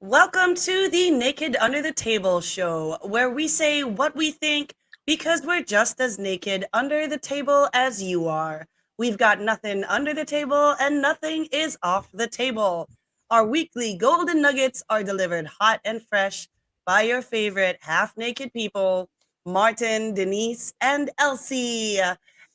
Welcome to the Naked Under the Table show, where we say what we think because we're just as naked under the table as you are. We've got nothing under the table and nothing is off the table. Our weekly golden nuggets are delivered hot and fresh by your favorite half naked people, Martin, Denise, and Elsie.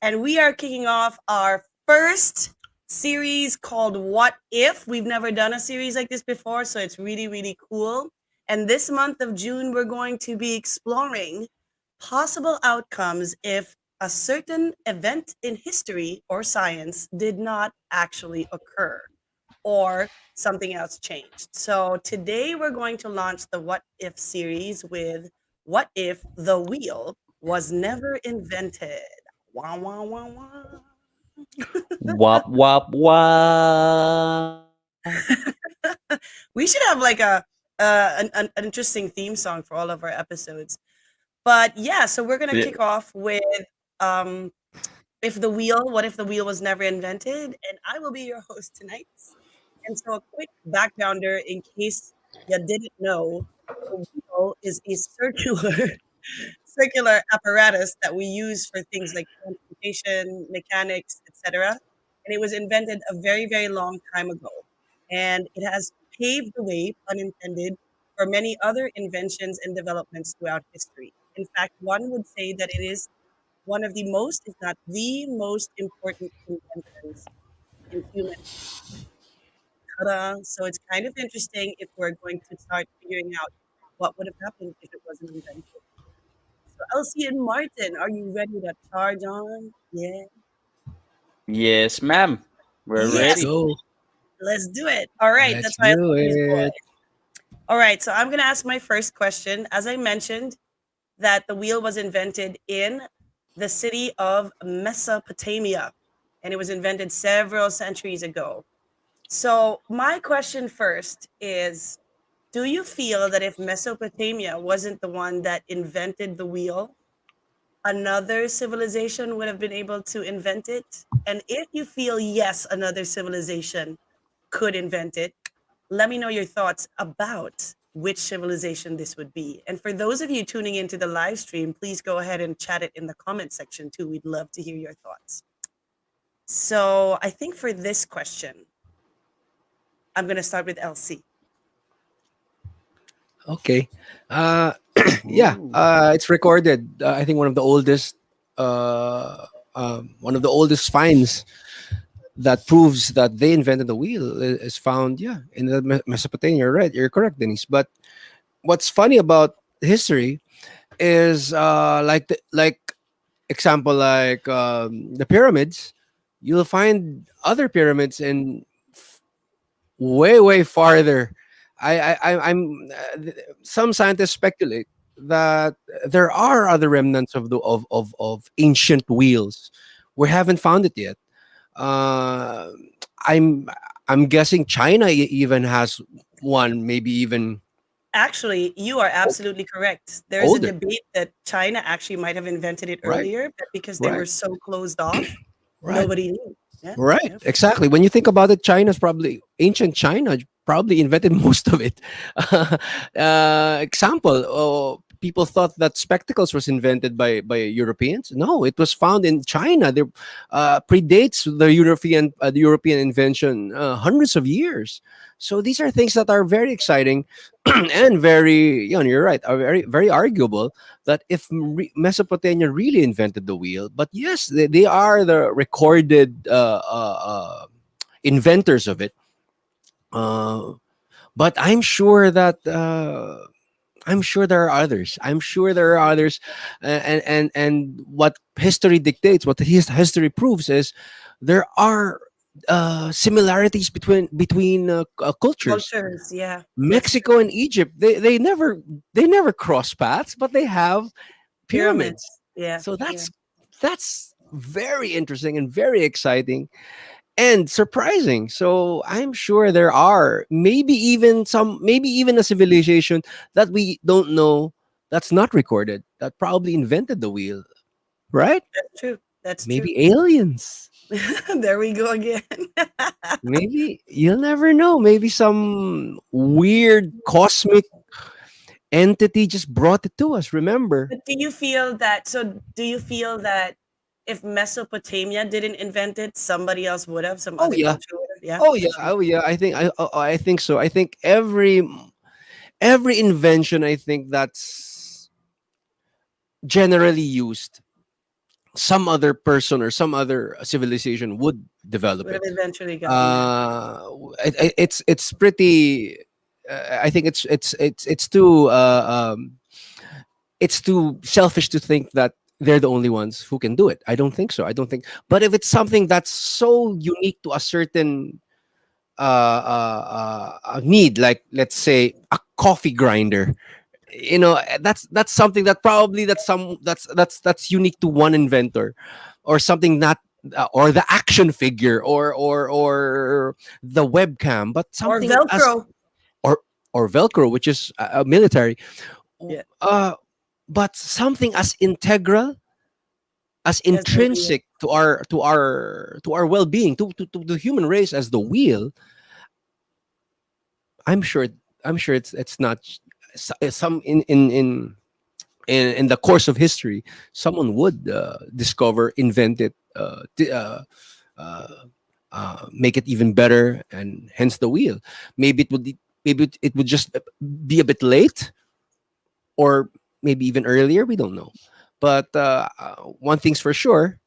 And we are kicking off our first series called What If. We've never done a series like this before, so it's really, really cool. And this month of June, we're going to be exploring possible outcomes if a certain event in history or science did not actually occur or something else changed. So today we're going to launch the What If series with What If the Wheel was never invented? Wah, wah, wah, wah. Wop wop wop. We should have like an interesting theme song for all of our episodes. But yeah, so we're gonna Yeah. kick off with um, what if the wheel was never invented? And I will be your host tonight. And so a quick backgrounder in case you didn't know, the wheel is a circular apparatus that we use for things like transportation, mechanics, etc. And it was invented a very, very long time ago. And it has paved the way, pun intended, for many other inventions and developments throughout history. In fact, one would say that it is one of the most, if not the most important inventions in human. Ta-da. So it's kind of interesting if we're going to start figuring out what would have happened if it wasn't invented. So Elsie and Martin, are you ready to charge on? Yeah. Yes, ma'am. We're Yes, Let's ready. go. let's do it. All right, Let's that's why I do love these boys. it. All right, so I'm going to ask my first question. As I mentioned, that the wheel was invented in the city of Mesopotamia, and it was invented several centuries ago. So, my question first is, do you feel that if Mesopotamia wasn't the one that invented the wheel, another civilization would have been able to invent it? And if you feel yes, another civilization could invent it, let me know your thoughts about which civilization this would be. And for those of you tuning into the live stream, please go ahead and chat it in the comment section too. We'd love to hear your thoughts. So I think for this question, I'm going to start with Elsie. Okay. Uh, yeah. Ooh. It's recorded. I think one of the oldest finds that proves that they invented the wheel is found. Yeah, in the Mesopotamia. You're right. You're correct, Denise. But what's funny about history is like example like the pyramids. You'll find other pyramids in way farther. Some scientists speculate that there are other remnants of of ancient wheels. We haven't found it yet. Uh, I'm I'm guessing China even has one, maybe even Actually, you are absolutely correct. There's a older. debate that China actually might have invented it Right, earlier, but because they right, were so closed off, right. nobody knew. Yeah, Right, yeah. exactly. When you think about it, China's probably ancient China probably invented most of it. Example: people thought that spectacles was invented by Europeans. No, it was found in China. There predates the European invention hundreds of years. So these are things that are very exciting and very, you're right, are very arguable that if Mesopotamia really invented the wheel, but yes, they are the recorded inventors of it. Uh, but I'm sure there are others. I'm sure there are others, and what history dictates, what history proves is there are similarities between cultures. Cultures, yeah, that's true. Mexico and Egypt, they never cross paths, but they have pyramids. Pyramids, yeah, So yeah. that's very interesting and very exciting. and surprising. So I'm sure there are maybe even a civilization that we don't know, that's not recorded, that probably invented the wheel, right? That's true. That's true. Maybe aliens. There we go again. Maybe you'll never know. Maybe some weird cosmic entity just brought it to us. Remember? But do you feel that? So, do you feel that if Mesopotamia didn't invent it, somebody else would have, some Oh other yeah. culture would have? Yeah, Oh for yeah. sure. Oh yeah. I think so. I think every invention, I think that's generally used, some other person or some other civilization would develop Would have it. eventually gotten there. It's pretty. I think it's too selfish to think that they're the only ones who can do it. I don't think so. I don't think. But if it's something that's so unique to a certain need, like let's say a coffee grinder, that's something that probably that's unique to one inventor, or something not, or the action figure, or the webcam, but Or something as, Velcro. or Velcro, which is military. Yeah, uh but something as integral, as as the wheel. intrinsic to our well-being, to the human race, as the wheel. i'm sure I'm sure it's not some in the course of history, someone would discover, invent it, uh, make it even better, and hence the wheel. Maybe it would just be a bit late, or maybe even earlier. We don't know, but one thing's for sure.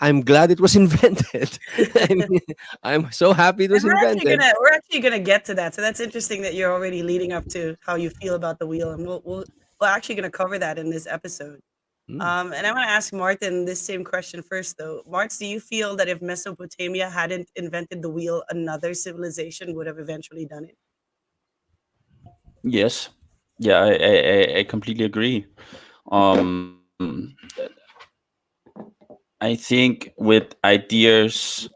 I'm glad it was invented. I mean, I'm so happy it And was invented. we're actually gonna get to that. So that's interesting that you're already leading up to how you feel about the wheel, and we're actually gonna cover that in this episode. Mm. And I want to ask Martin this same question first, though. Martin, do you feel that if Mesopotamia hadn't invented the wheel, another civilization would have eventually done it? Yes. Yeah, I completely agree. Um, I think with ideas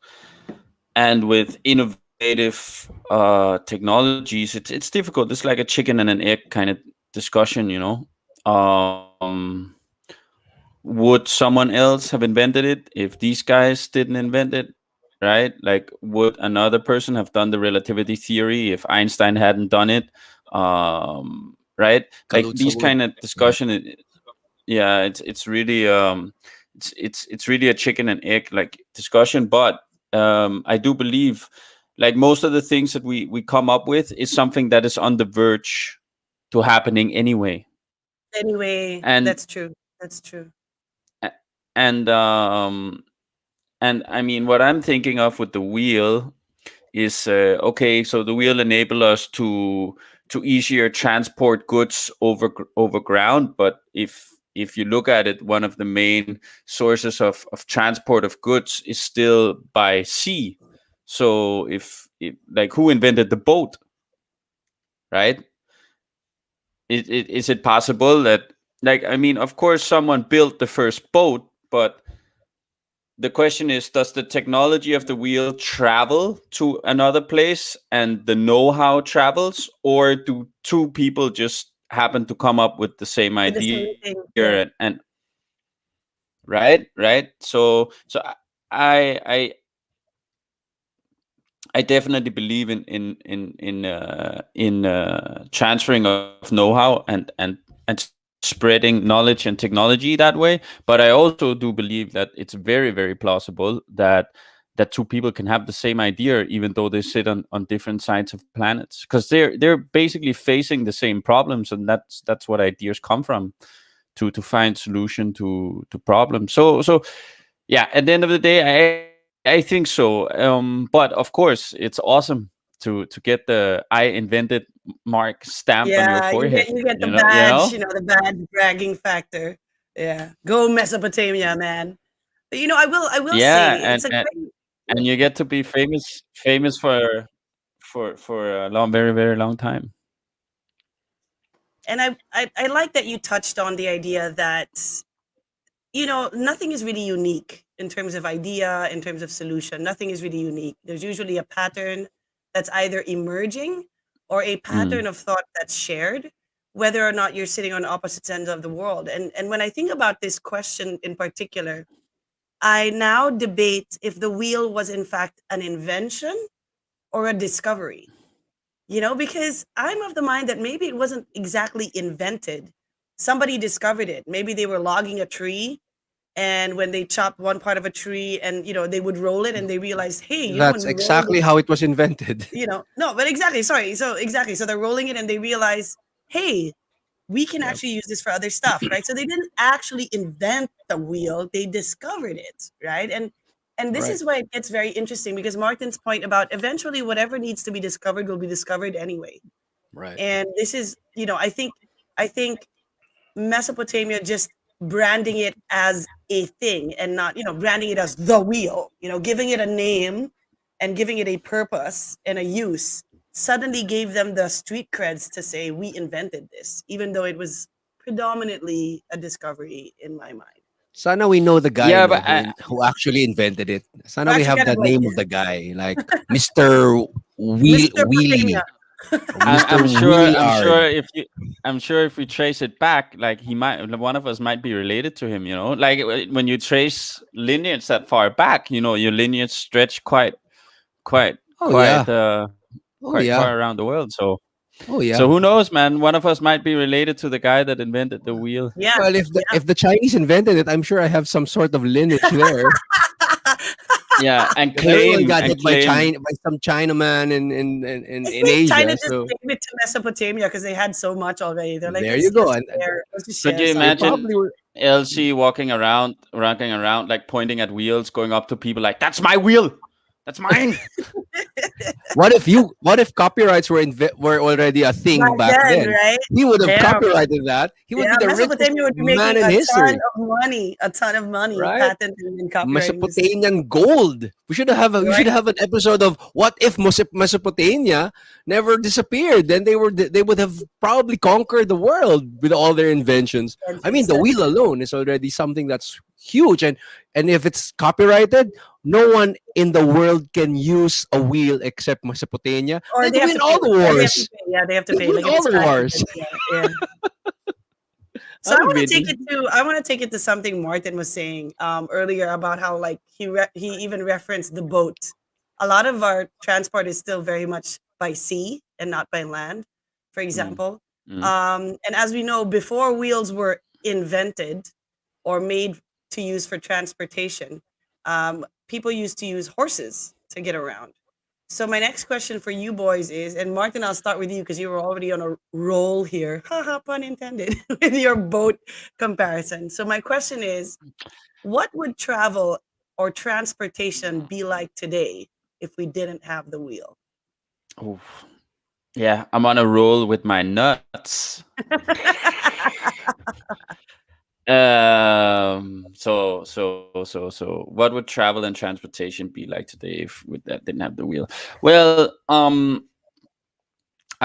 and with innovative technologies, it's difficult. It's like a chicken and an egg kind of discussion, you know. Would someone else have invented it if these guys didn't invent it? Right? Like, would another person have done the relativity theory if Einstein hadn't done it? Right? Like these Kalutsa would. kind of Yeah. discussion. Yeah, it's really it's really a chicken and egg like discussion. But I do believe, like most of the things that we come up with is something that is on the verge to happening anyway. Anyway, And that's true. That's true. a- and I mean, what I'm thinking of with the wheel is okay. So the wheel enable us to easier transport goods over ground. But if you look at it, one of the main sources of transport of goods is still by sea. So if like, who invented the boat, right? Is it possible that, like, I mean, of course someone built the first boat, but the question is, does the technology of the wheel travel to another place and the know-how travels, or do two people just happen to come up with the same With the idea? same thing. And Yeah. right, so I I definitely believe in transferring of know-how and spreading knowledge and technology that way. But I also do believe that it's very, very plausible that two people can have the same idea, even though they sit on different sides of planets, because they're basically facing the same problems, and that's what ideas come from, to find solution to problems. So yeah, at the end of the day, I think so. But of course, it's awesome to get the "I invented" mark stamp on your Yeah, forehead. you get the You badge, know? the badge bragging factor. Yeah. Go Mesopotamia, man. But I will Yeah, say it's a great. and you get to be famous for a long, very, very long time. And I like that you touched on the idea that nothing is really unique in terms of idea, in terms of solution. Nothing is really unique. There's usually a pattern that's either emerging or a Mm. pattern of thought that's shared, whether or not you're sitting on opposite ends of the world. And when I think about this question in particular, I now debate if the wheel was in fact an invention or a discovery. Because I'm of the mind that maybe it wasn't exactly invented. Somebody discovered it. Maybe they were logging a tree, and when they chopped one part of a tree and they would roll it, and they realized, hey, when That's we roll exactly how it was invented. no, but exactly, sorry. So exactly. So they're rolling it and they realize, hey, we can Yep. actually use this for other stuff, right? So they didn't actually invent the wheel, they discovered it, right? And this Right. is why it gets very interesting, because Martin's point about eventually whatever needs to be discovered will be discovered anyway. Right. And this is, I think Mesopotamia just branding it as a thing and not, branding it as the wheel, giving it a name and giving it a purpose and a use suddenly gave them the street creds to say we invented this, even though it was predominantly a discovery in my mind. Sana we know the guy, Yeah, no, but who actually invented it. We're Sana we actually have kind of the like name of the guy, like Mr. Mr. Wheelie, Potamia. Mr. I'm sure. Wheelie Ard. I'm sure if we trace it back, like he might, one of us might be related to him. Like when you trace lineage that far back, your lineage stretch quite, Oh quite, yeah. uh, Oh quite yeah. far around the world. So, Oh so yeah. who knows, man? One of us might be related to the guy that invented the wheel. Yeah, Well, yeah. if the Chinese invented it, I'm sure I have some sort of lineage there. Yeah, and Because everyone claim got and hit by claim. some Chinaman I in think China Asia. just So gave it to Mesopotamia because they had so much already. They're like, there you go. And let's just Could share you some. they imagine probably were. LC walking around, like pointing at wheels, going up to people like, "That's my wheel. That's mine." What if copyrights were already a thing Back back then, then? right? He would have Damn. copyrighted that. He would Yeah, be the richest Mesopotamia would be man making in history, a ton of money right? patenting and copyrighting this. Mesopotamian gold. We should Right? have an episode of what if Mesopotamia never disappeared? Then they would have probably conquered the world with all their inventions. I mean, the wheel alone is already something that's huge, and if it's copyrighted, no one in the world can use a wheel except Mesopotamia. Or They'd they have win to all pay. the Or they have to wars. pay. Yeah, they have to They'd pay. win Like if all it's the wars. patented. Yeah, yeah. So That I would want be to take it interesting. to I want to take it to something Martin was saying earlier about how like he even referenced the boat. A lot of our transport is still very much by sea and not by land, for Mm, example. mm. And as we know, before wheels were invented or made to use for transportation, people used to use horses to get around. So my next question for you boys is, and Martin, I'll start with you because you were already on a roll here. Haha, pun intended, with your boat comparison. So my question is, what would travel or transportation be like today if we didn't have the wheel? Oof. Yeah, I'm on a roll with my nuts. So, what would travel and transportation be like today if with that didn't have the wheel? Well, I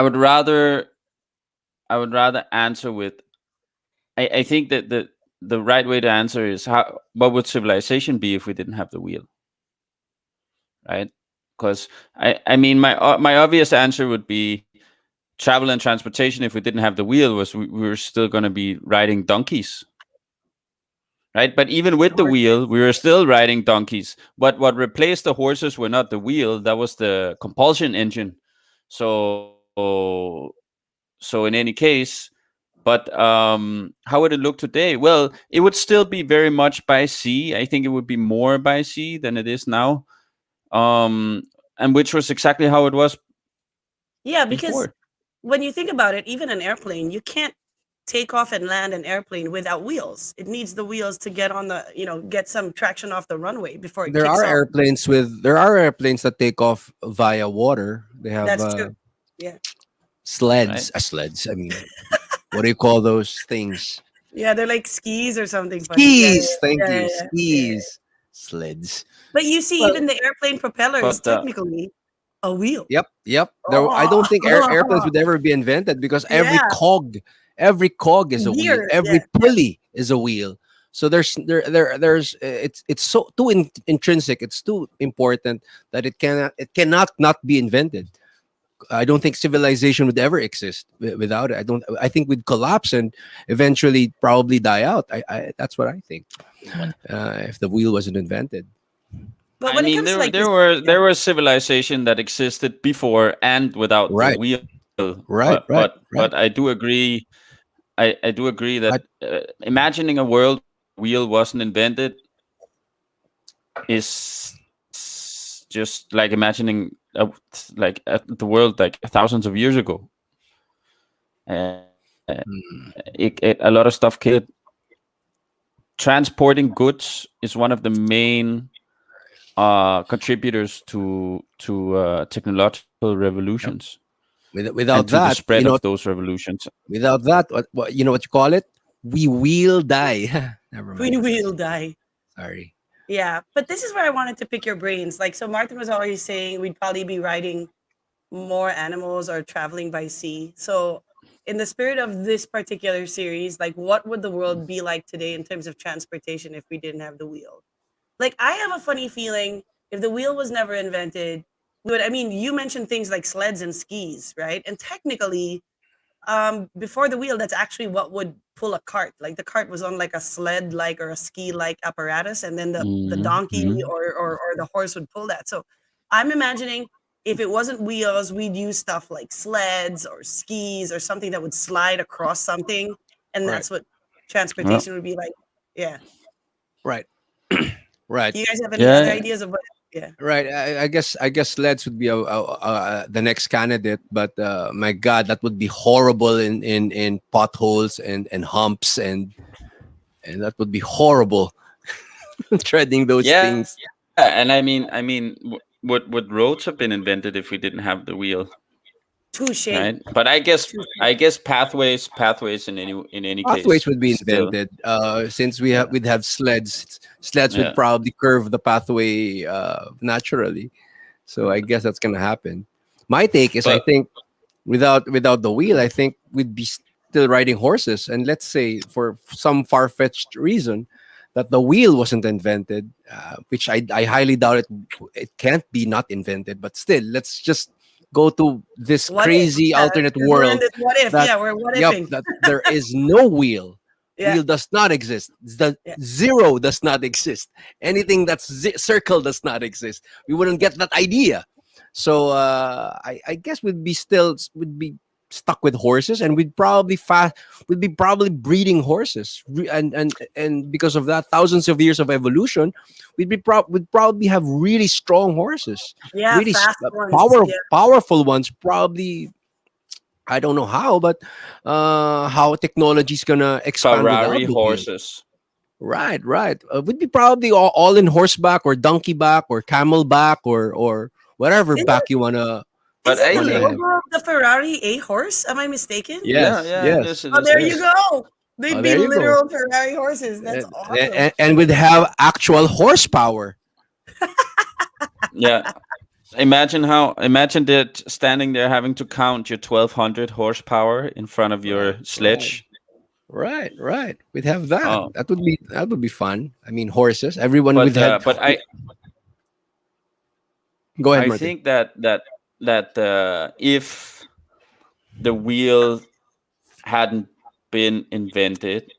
would rather answer with. I think that the right way to answer is how. What would civilization be if we didn't have the wheel? Right? Because I mean, my obvious answer would be travel and transportation. If we didn't have the wheel, was we were still going to be riding donkeys, right? But even with the wheel, we were still riding donkeys. But what replaced the horses were not the wheel; that was the compulsion engine. So in any case, but how would it look today? Well, it would still be very much by sea. I think it would be more by sea than it is now, um, and which was exactly how it was Yeah, because before. when you think about it, even an airplane, you can't take off and land an airplane without wheels. It needs the wheels to get on the, get some traction off the runway before it kicks off. There are airplanes that take off via water. They have That's true. Yeah. Right? sleds. I mean, what do you call those things? Yeah, they're like skis or something funny. Yeah, Skis. yeah, Thank yeah, you. yeah, yeah, yeah. Skis. Sleds. But you see, Well, even the airplane propeller is But technically a wheel. yep. I Oh, don't think airplanes would ever be invented because yeah, every cog is a wheel. gears. Every Yeah, pulley is a wheel. So there's it's so too intrinsic. It's too important that it cannot not be invented. I don't think civilization would ever exist without it. I think we'd collapse and eventually probably die out. That's what I think. If the wheel wasn't invented. But I when it mean, comes to like this, yeah, there was civilization that existed before and without the Right, wheel, right, right, but right. I do agree. I do agree I, that imagining a world wheel wasn't invented is just like imagining the world like thousands of years ago. Uh, mm, a lot of stuff came. Transporting goods is one of the main contributors to technological yep. revolutions and Without to the that, spread of those revolutions. without that, what you know what you call it? We will die. Never we mind. will die. Sorry. Yeah, but this is where I wanted to pick your brains. Like, so Martin was already saying we'd probably be riding more animals or traveling by sea. So, in the spirit of this particular series, like, what would the world be like today in terms of transportation if we didn't have the wheel? Like, I have a funny feeling if the wheel was never invented, we would. I mean, you mentioned things like sleds and skis, right? And technically, before the wheel, that's actually what would pull a cart. Like the cart was on like a sled like or a ski like apparatus, and then the donkey Mhm. or the horse would pull that. So I'm imagining if it wasn't wheels, we'd use stuff like sleds or skis or something that would slide across something, and Right. that's what Well, transportation would be like. Yeah. Right. Right. Do you guys have any other yeah, ideas of what? Yeah. Right. I guess sleds would be the next candidate, but my God, that would be horrible in potholes and humps and that would be horrible treading those yeah, things. and would roads have been invented if we didn't have the wheel, Touche. right? But I Touche. guess pathways in any Pathways case would be still, invented. Since yeah, we'd have sleds. Sleds would yeah. probably curve the pathway naturally. So I guess that's gonna happen. My take is, I But think without the wheel, I think we'd be still riding horses. And let's say for some far fetched reason that the wheel wasn't invented, which I highly doubt it. It can't be not invented. But still, let's just go to this What if? crazy Yeah, alternate because we're in world this what if. that, Yeah, we're what yep, ifing. that there is no wheel. Yeah. Wheel does not exist. The Yeah. zero does not exist. Anything that's circle does not exist. We wouldn't get that idea. So I guess would be stuck with horses, and we'd be probably breeding horses. And because of that, thousands of years of evolution, we'd probably have really strong horses, Yeah, really fast ones. Yeah. powerful ones. Probably, I don't know how, but how technology's gonna expand Ferrari without the wheel. horses. Right, right. We'd be probably all in horseback or donkey back or camel back or whatever Isn't back you But isn't the wanna have. logo of the Ferrari a horse? Am I mistaken? yeah, Yes, yeah, it yes, is, it Oh, is, there it you yes. is. go. Oh, They'd be there you go. literal Ferrari horses. That's awesome. And we'd have actual horsepower. Yeah. Imagine that standing there having to count your 1200 horsepower in front of Right, your right, sledge. right. We'd have that. Oh, That would be fun. I mean, horses. Everyone would but have. Go ahead, I Martin. think that if the wheel hadn't been invented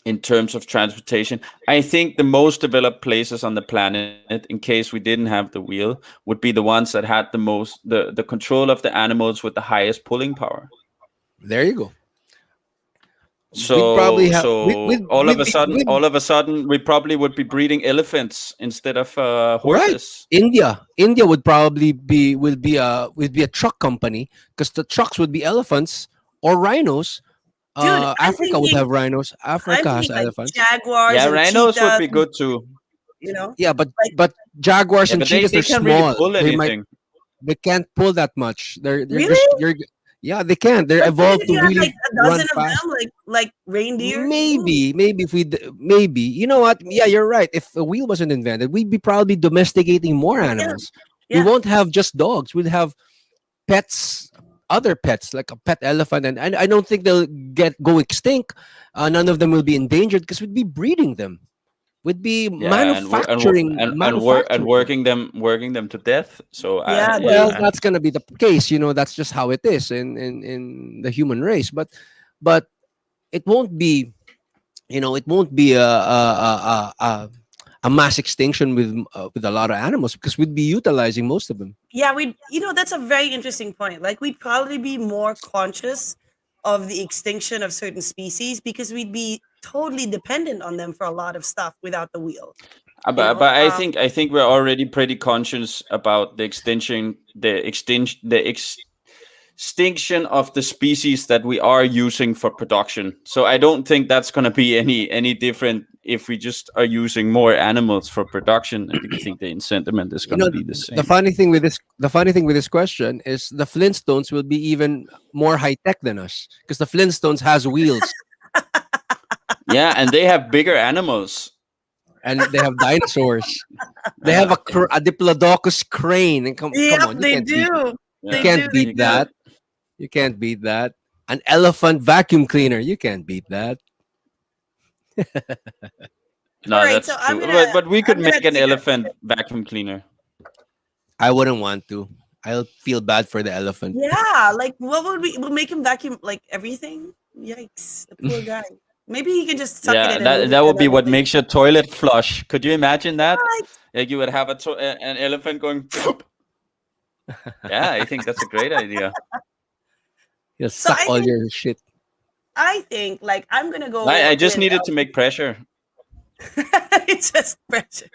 in terms of transportation, I think the most developed places on the planet, in case we didn't have the wheel, would be the ones that had the control of the animals with the highest pulling power. There you go. We'd probably So have. so all of a sudden, we probably would be breeding elephants instead of Right. horses. India would probably be a truck company, because the trucks would be elephants or rhinos. Dude, Africa would have rhinos. I'm Africa has thinking like elephants. jaguars Yeah, and rhinos would cheetahs, be good too. you know? Yeah, but Like but jaguars Yeah, and but cheetahs, they they're can't really small. pull anything. They can't pull that much. They're really? just you're Yeah, they can. They're But even evolved if to you had like really a run dozen of fast. them, like reindeer. Ooh, Maybe if maybe, you know what? Yeah, you're right. If a wheel wasn't invented, we'd be probably domesticating more yeah, animals. We yeah. won't have just dogs. We'd have pets, other pets like a pet elephant, and I don't think they'll go extinct. None of them will be endangered because we'd be breeding them. We'd be Yeah, and manufacturing. working them to death. So Yeah, Well, they yeah, that's going to be the case. That's just how it is in the human race. But it won't be. It won't be a mass extinction with a lot of animals because we'd be utilizing most of them. yeah, we that's a very interesting point. Like we'd probably be more conscious of the extinction of certain species because we'd be totally dependent on them for a lot of stuff without the wheel. You but know? I think we're already pretty conscious about the extinction of the species that we are using for production. So I don't think that's going to be any different if we just are using more animals for production. I think the sentiment is You going to know, be the the same. funny thing with this question is the Flintstones will be even more high tech than us because the Flintstones has wheels Yeah, and they have bigger animals. and they have dinosaurs. They have Uh, a diplodocus crane, and come Yep, on, they do. you yeah, They do. can't They beat you do. got that. You can't beat that. An elephant vacuum cleaner, you can't beat that. All no, right, so that's true. But we could I'm gonna make an take a elephant vacuum cleaner. I wouldn't want to. I'll feel bad for the elephant. yeah. Like, what would we? We'll make him vacuum like everything. Yikes, the poor guy. Maybe he can just suck it Yeah, in and that leave that and would be what everything. makes your toilet flush. Could you imagine that? Like, Like you would have an elephant going. Yeah, I think that's a great idea. He'll so suck all your shit. I think like I'm gonna I go just with needed to make pressure. it's just pressure.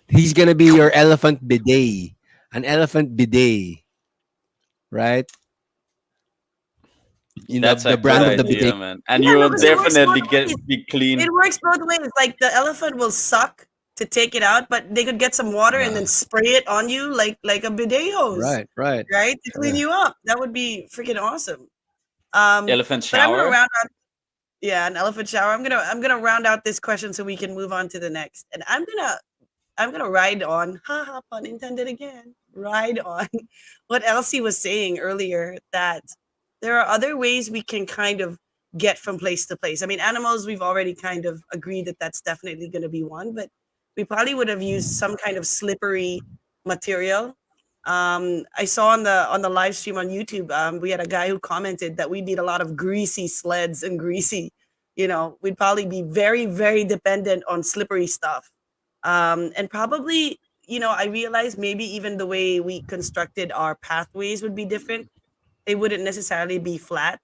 He's gonna be your elephant bidet. An elephant bidet, right? That's a The good brand That of would the be idea, bidet. man. And yeah, you no, will because it works both definitely ways. get be clean. It works both ways. Like the elephant will suck to take it out, but they could get some water and then Ah, spray it on you like a bidet hose, right, right. right? To clean Yeah. you up. That would be freaking awesome. Elephant But I'm gonna shower. round out yeah, an elephant shower. I'm gonna round out this question so we can move on to the next. And I'm gonna ride on, haha, pun intended again, ride on what Elsie was saying earlier that there are other ways we can kind of get from place to place. I mean, animals, we've already kind of agreed that that's definitely going to be one, but we probably would have used some kind of slippery material. I saw on the live stream on YouTube, we had a guy who commented that we need a lot of greasy sleds and greasy, we'd probably be very, very dependent on slippery stuff and probably, I realized maybe even the way we constructed our pathways would be different. They wouldn't necessarily be flat.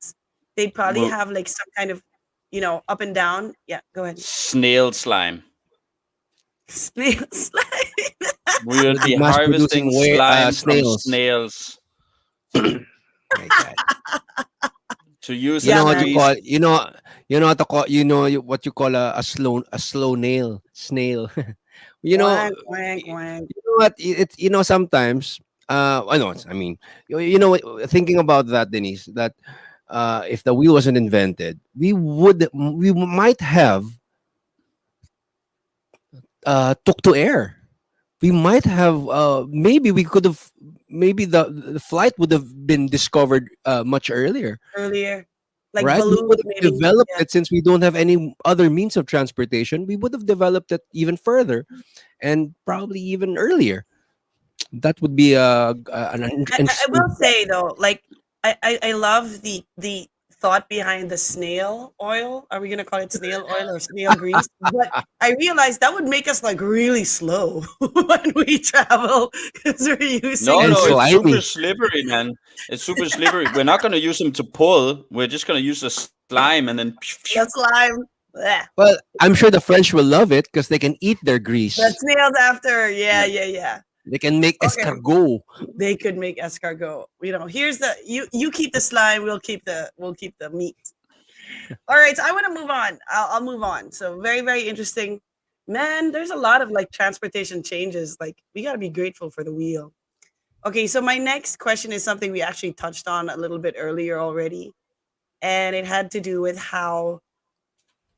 They'd probably Well, have like some kind of, up and down. Yeah, go ahead. snail slime. Snail slide. We will We'll be be mass producing harvesting slime from snails. snails My God. to use You Yeah, know as what you man. call grease. what to call what you call a slow nail snail. you know Quack, quack, quack. you know what sometimes I know I mean thinking about that, Denise, that if the wheel wasn't invented, we might have took to air. We might have maybe we could have maybe the flight would have been discovered much earlier, Earlier. Like right? We balloons, would have maybe. developed Yeah. it since we don't have any other means of transportation. We would have developed it even further and probably even earlier. That would be an I interesting. will say though, like I love the thought behind the snail oil. Are we gonna call it snail oil or snail grease? But I realized that would make us like really slow when we travel because we're using No, And no, like it's super slimy. slippery, man. It's super slippery. We're not going to use them to pull. We're just going to use the slime and then. the slime. Blech. Well, I'm sure the French will love it because they can eat their The grease. snails after. Yeah, Yeah. yeah, yeah. They can make Okay. escargot. They could make escargot. Here's the you keep the slime, we'll keep the meat. All right, so I want to move on. I'll move on. So very, very interesting. Man, there's a lot of like transportation changes. Like we got to be grateful for the wheel. Okay, so my next question is something we actually touched on a little bit earlier already, and it had to do with how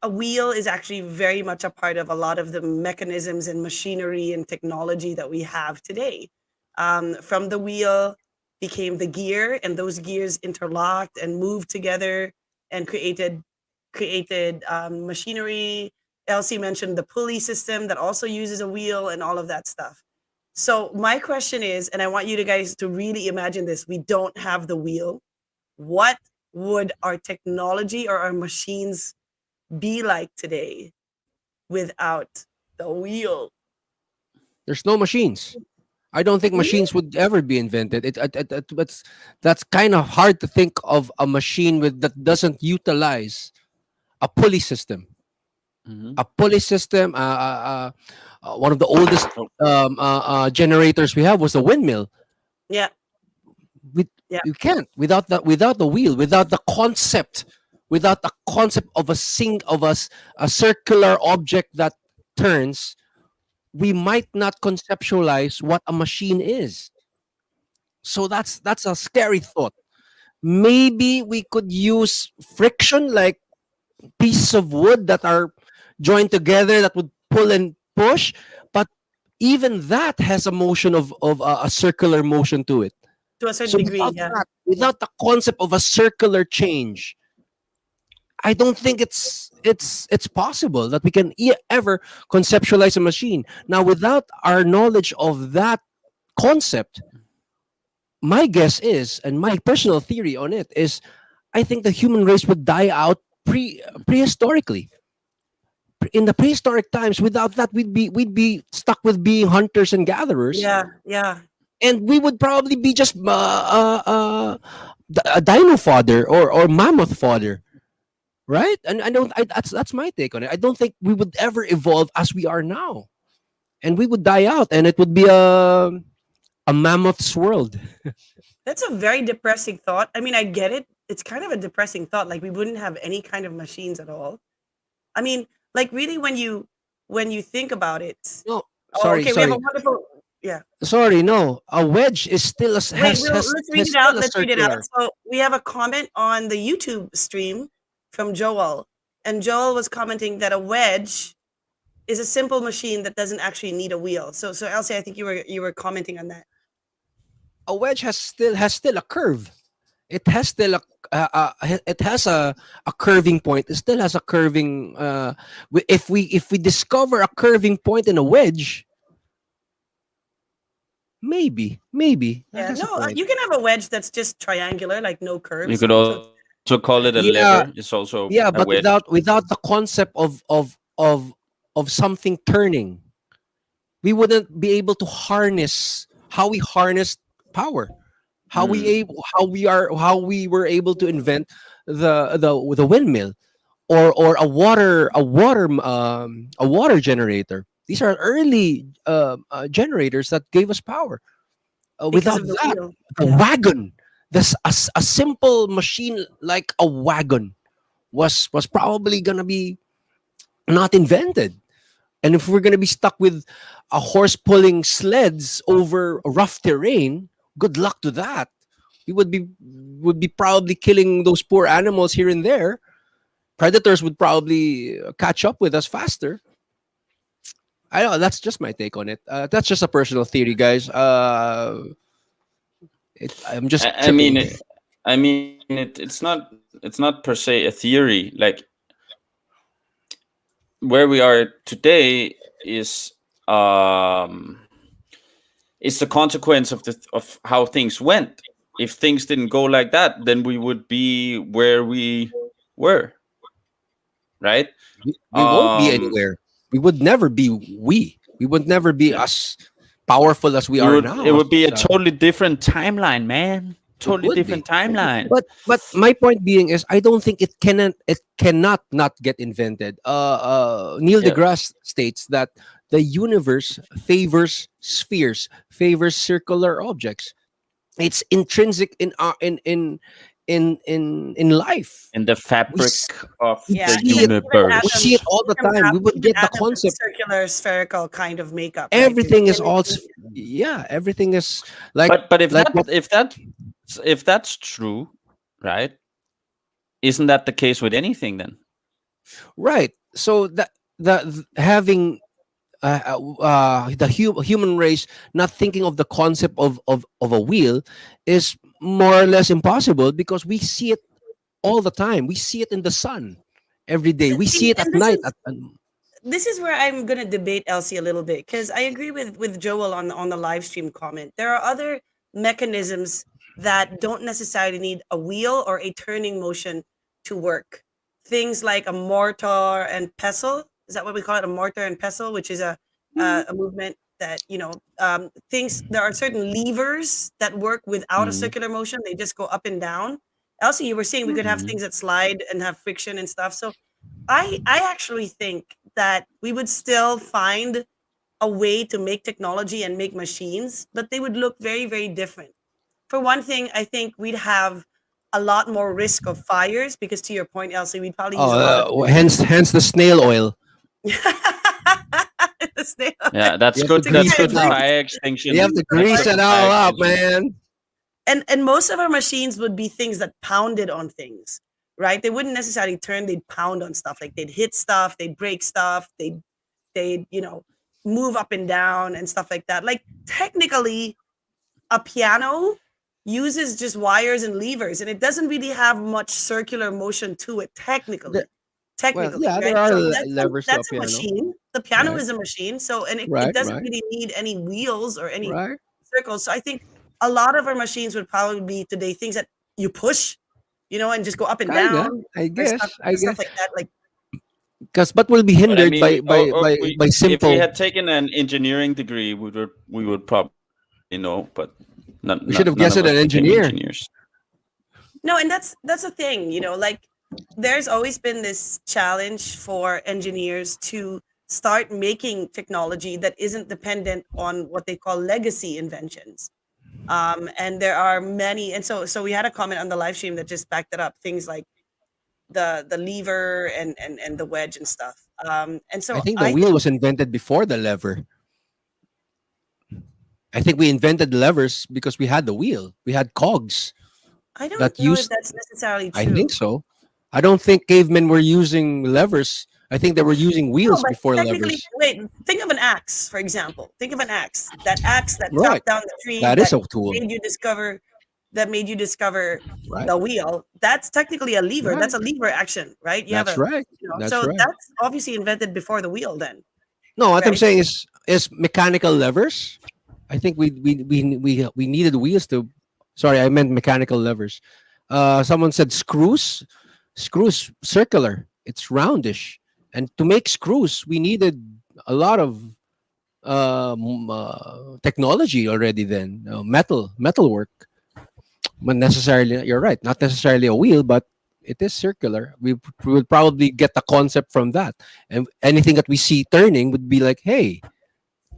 a wheel is actually very much a part of a lot of the mechanisms and machinery and technology that we have today. From the wheel became the gear, and those gears interlocked and moved together and created machinery. Elsie mentioned the pulley system that also uses a wheel and all of that stuff. So my question is, and I want you to guys to really imagine this: we don't have the wheel. What would our technology or our machines be like today without the wheel? There's no machines. I don't think Really? machines would ever be invented. That's kind of hard to think of a machine with that doesn't utilize a pulley system. Mhm. A pulley system. One of the oldest generators we have was a windmill. Yeah, We yeah. you can't without the wheel, without the concept of a circular object that turns. We might not conceptualize what a machine is. So that's a scary thought. Maybe we could use friction, like pieces of wood that are joined together that would pull and push, but even that has a motion of a circular motion to it. To a certain So degree, yeah. without the concept of a circular change, I don't think it's possible that we can ever conceptualize a machine. Now, without our knowledge of that concept, my guess is, and my personal theory on it is, I think the human race would die out prehistorically. In the prehistoric times, without that, we'd be stuck with being hunters and gatherers, Yeah, yeah. and we would probably be just a dino fodder or mammoth fodder, right? And I don't. That's my take on it. I don't think we would ever evolve as we are now, and we would die out, and it would be a mammoth's world. That's a very depressing thought. I mean, I get it. It's kind of a depressing thought. Like we wouldn't have any kind of machines at all. I mean, like really when you think about it. No, Oh, sorry, okay, we have a sorry, wonderful yeah. sorry. No, a wedge is still Wait, let's read has it out. still a Let's read it out. circular. So we have a comment on the YouTube stream from Joel. And Joel was commenting that a wedge is a simple machine that doesn't actually need a wheel. So Elsie, I think you were commenting on that. A wedge has still a curve. It has still it has a curving point. It still has a curving. If we discover a curving point in a wedge, maybe that Yeah, has a no, point. you can have a wedge that's just triangular, like no You curves. could also call it a lever. Yeah, It's also a yeah, but wedge. without the concept of something turning, we wouldn't be able to harness how we harness power. Mm. How we were able to invent the windmill or a water generator. These are early generators that gave us power. Because Without of the that, wheel. the Yeah. wagon, a simple machine like a wagon was probably gonna be not invented. And if we're gonna be stuck with a horse pulling sleds over rough terrain, good luck to that. We would be probably killing those poor animals here and there. Predators would probably catch up with us faster. I know that's just my take on it. That's just a personal theory, guys. I'm just I, I saying. mean, it, it's not per se a theory. Like where we are today is um it's the consequence of how things went. If things didn't go like that, then we would be where we were, right? We won't be Um, anywhere. We would never be we would never be yeah, as powerful as we we are would. It now. would be a totally different timeline, man. It Totally would be. different timeline. But my point being is I don't think it cannot not get invented. Neil Yeah, deGrasse states that the universe favors spheres, favors circular objects. It's intrinsic in our in life. in the We fabric s- of we Yeah, the see it. even We universe. see atoms, it all the time. We would even get the atoms have concept. circular, spherical kind of makeup, right? There's Everything is all chemistry. yeah. Everything is like But if like that what if that's true, right? Isn't that the case with anything then? right. So that having human race not thinking of the concept of a wheel is more or less impossible, because we see it all the time. We see it in the sun every day. We see See, it at and night. this is where I'm gonna debate Elsie a little bit, because I agree with Joel on the live stream comment. There are other mechanisms that don't necessarily need a wheel or a turning motion to work. Things like a mortar and pestle. Is that what we call it? A mortar and pestle, which is a movement that, things. There are certain levers that work without a Mhm. circular motion. They just go up and down. Elsie, you were saying we could have Mhm. things that slide and have friction and stuff. So I actually think that we would still find a way to make technology and make machines, but they would look very, very different. For one thing, I think we'd have a lot more risk of fires because, to your point, Elsie, we'd probably use a lot of Hence the snail oil. the snail Yeah, that's You have to good. to That's grease good it for up. fire You have extinction. to That's grease good it for all fire up, extinction. man. and most of our machines would be things that pounded on things, right? They wouldn't necessarily turn, they'd pound on stuff. Like they'd hit stuff, they'd break stuff, they'd move up and down and stuff like that. Like technically a piano uses just wires and levers, and it doesn't really have much circular motion to it The- well, technically, yeah, there right? are So levers to a that's a piano. machine. The piano Right, is a machine, so and it right, doesn't right, really need any wheels or any right. circles. So I think a lot of our machines would probably be today things that you push, and just go up and Kinda, down I or stuff guess. I stuff guess. like that. Like Because but will be But I hindered mean, by if we simple. had taken an engineering degree, we would probably know, but We should have none guessed of it, us an became engineer. engineers. no, and that's the thing, like there's always been this challenge for engineers to start making technology that isn't dependent on what they call legacy inventions. And there are many, and so we had a comment on the live stream that just backed it up. Things like the lever and the wedge and stuff. And I so think the I wheel think was invented before the lever. I think we invented levers because we had the wheel. We had cogs I don't that know if used. that's necessarily I think true. so. I don't think cavemen were using levers. I think they were using No, wheels but before technically, levers. wait, think of an axe, for example. Think of an axe. That axe that Right. chopped down the tree That is a tool. made you discover that made you discover Right. the wheel. That's technically a lever. That's Right. a lever action, right? You have That's a right. That's so right. that's obviously invented before the wheel then, No, what I'm right? saying is mechanical levers. I think we needed wheels to. Sorry, I meant mechanical levers. Someone said screws. Screws circular. It's roundish, and to make screws, we needed a lot of technology already. Then metal work. But necessarily, you're right. Not necessarily a wheel, but it is circular. We would probably get the concept from that, and anything that we see turning would be like, hey,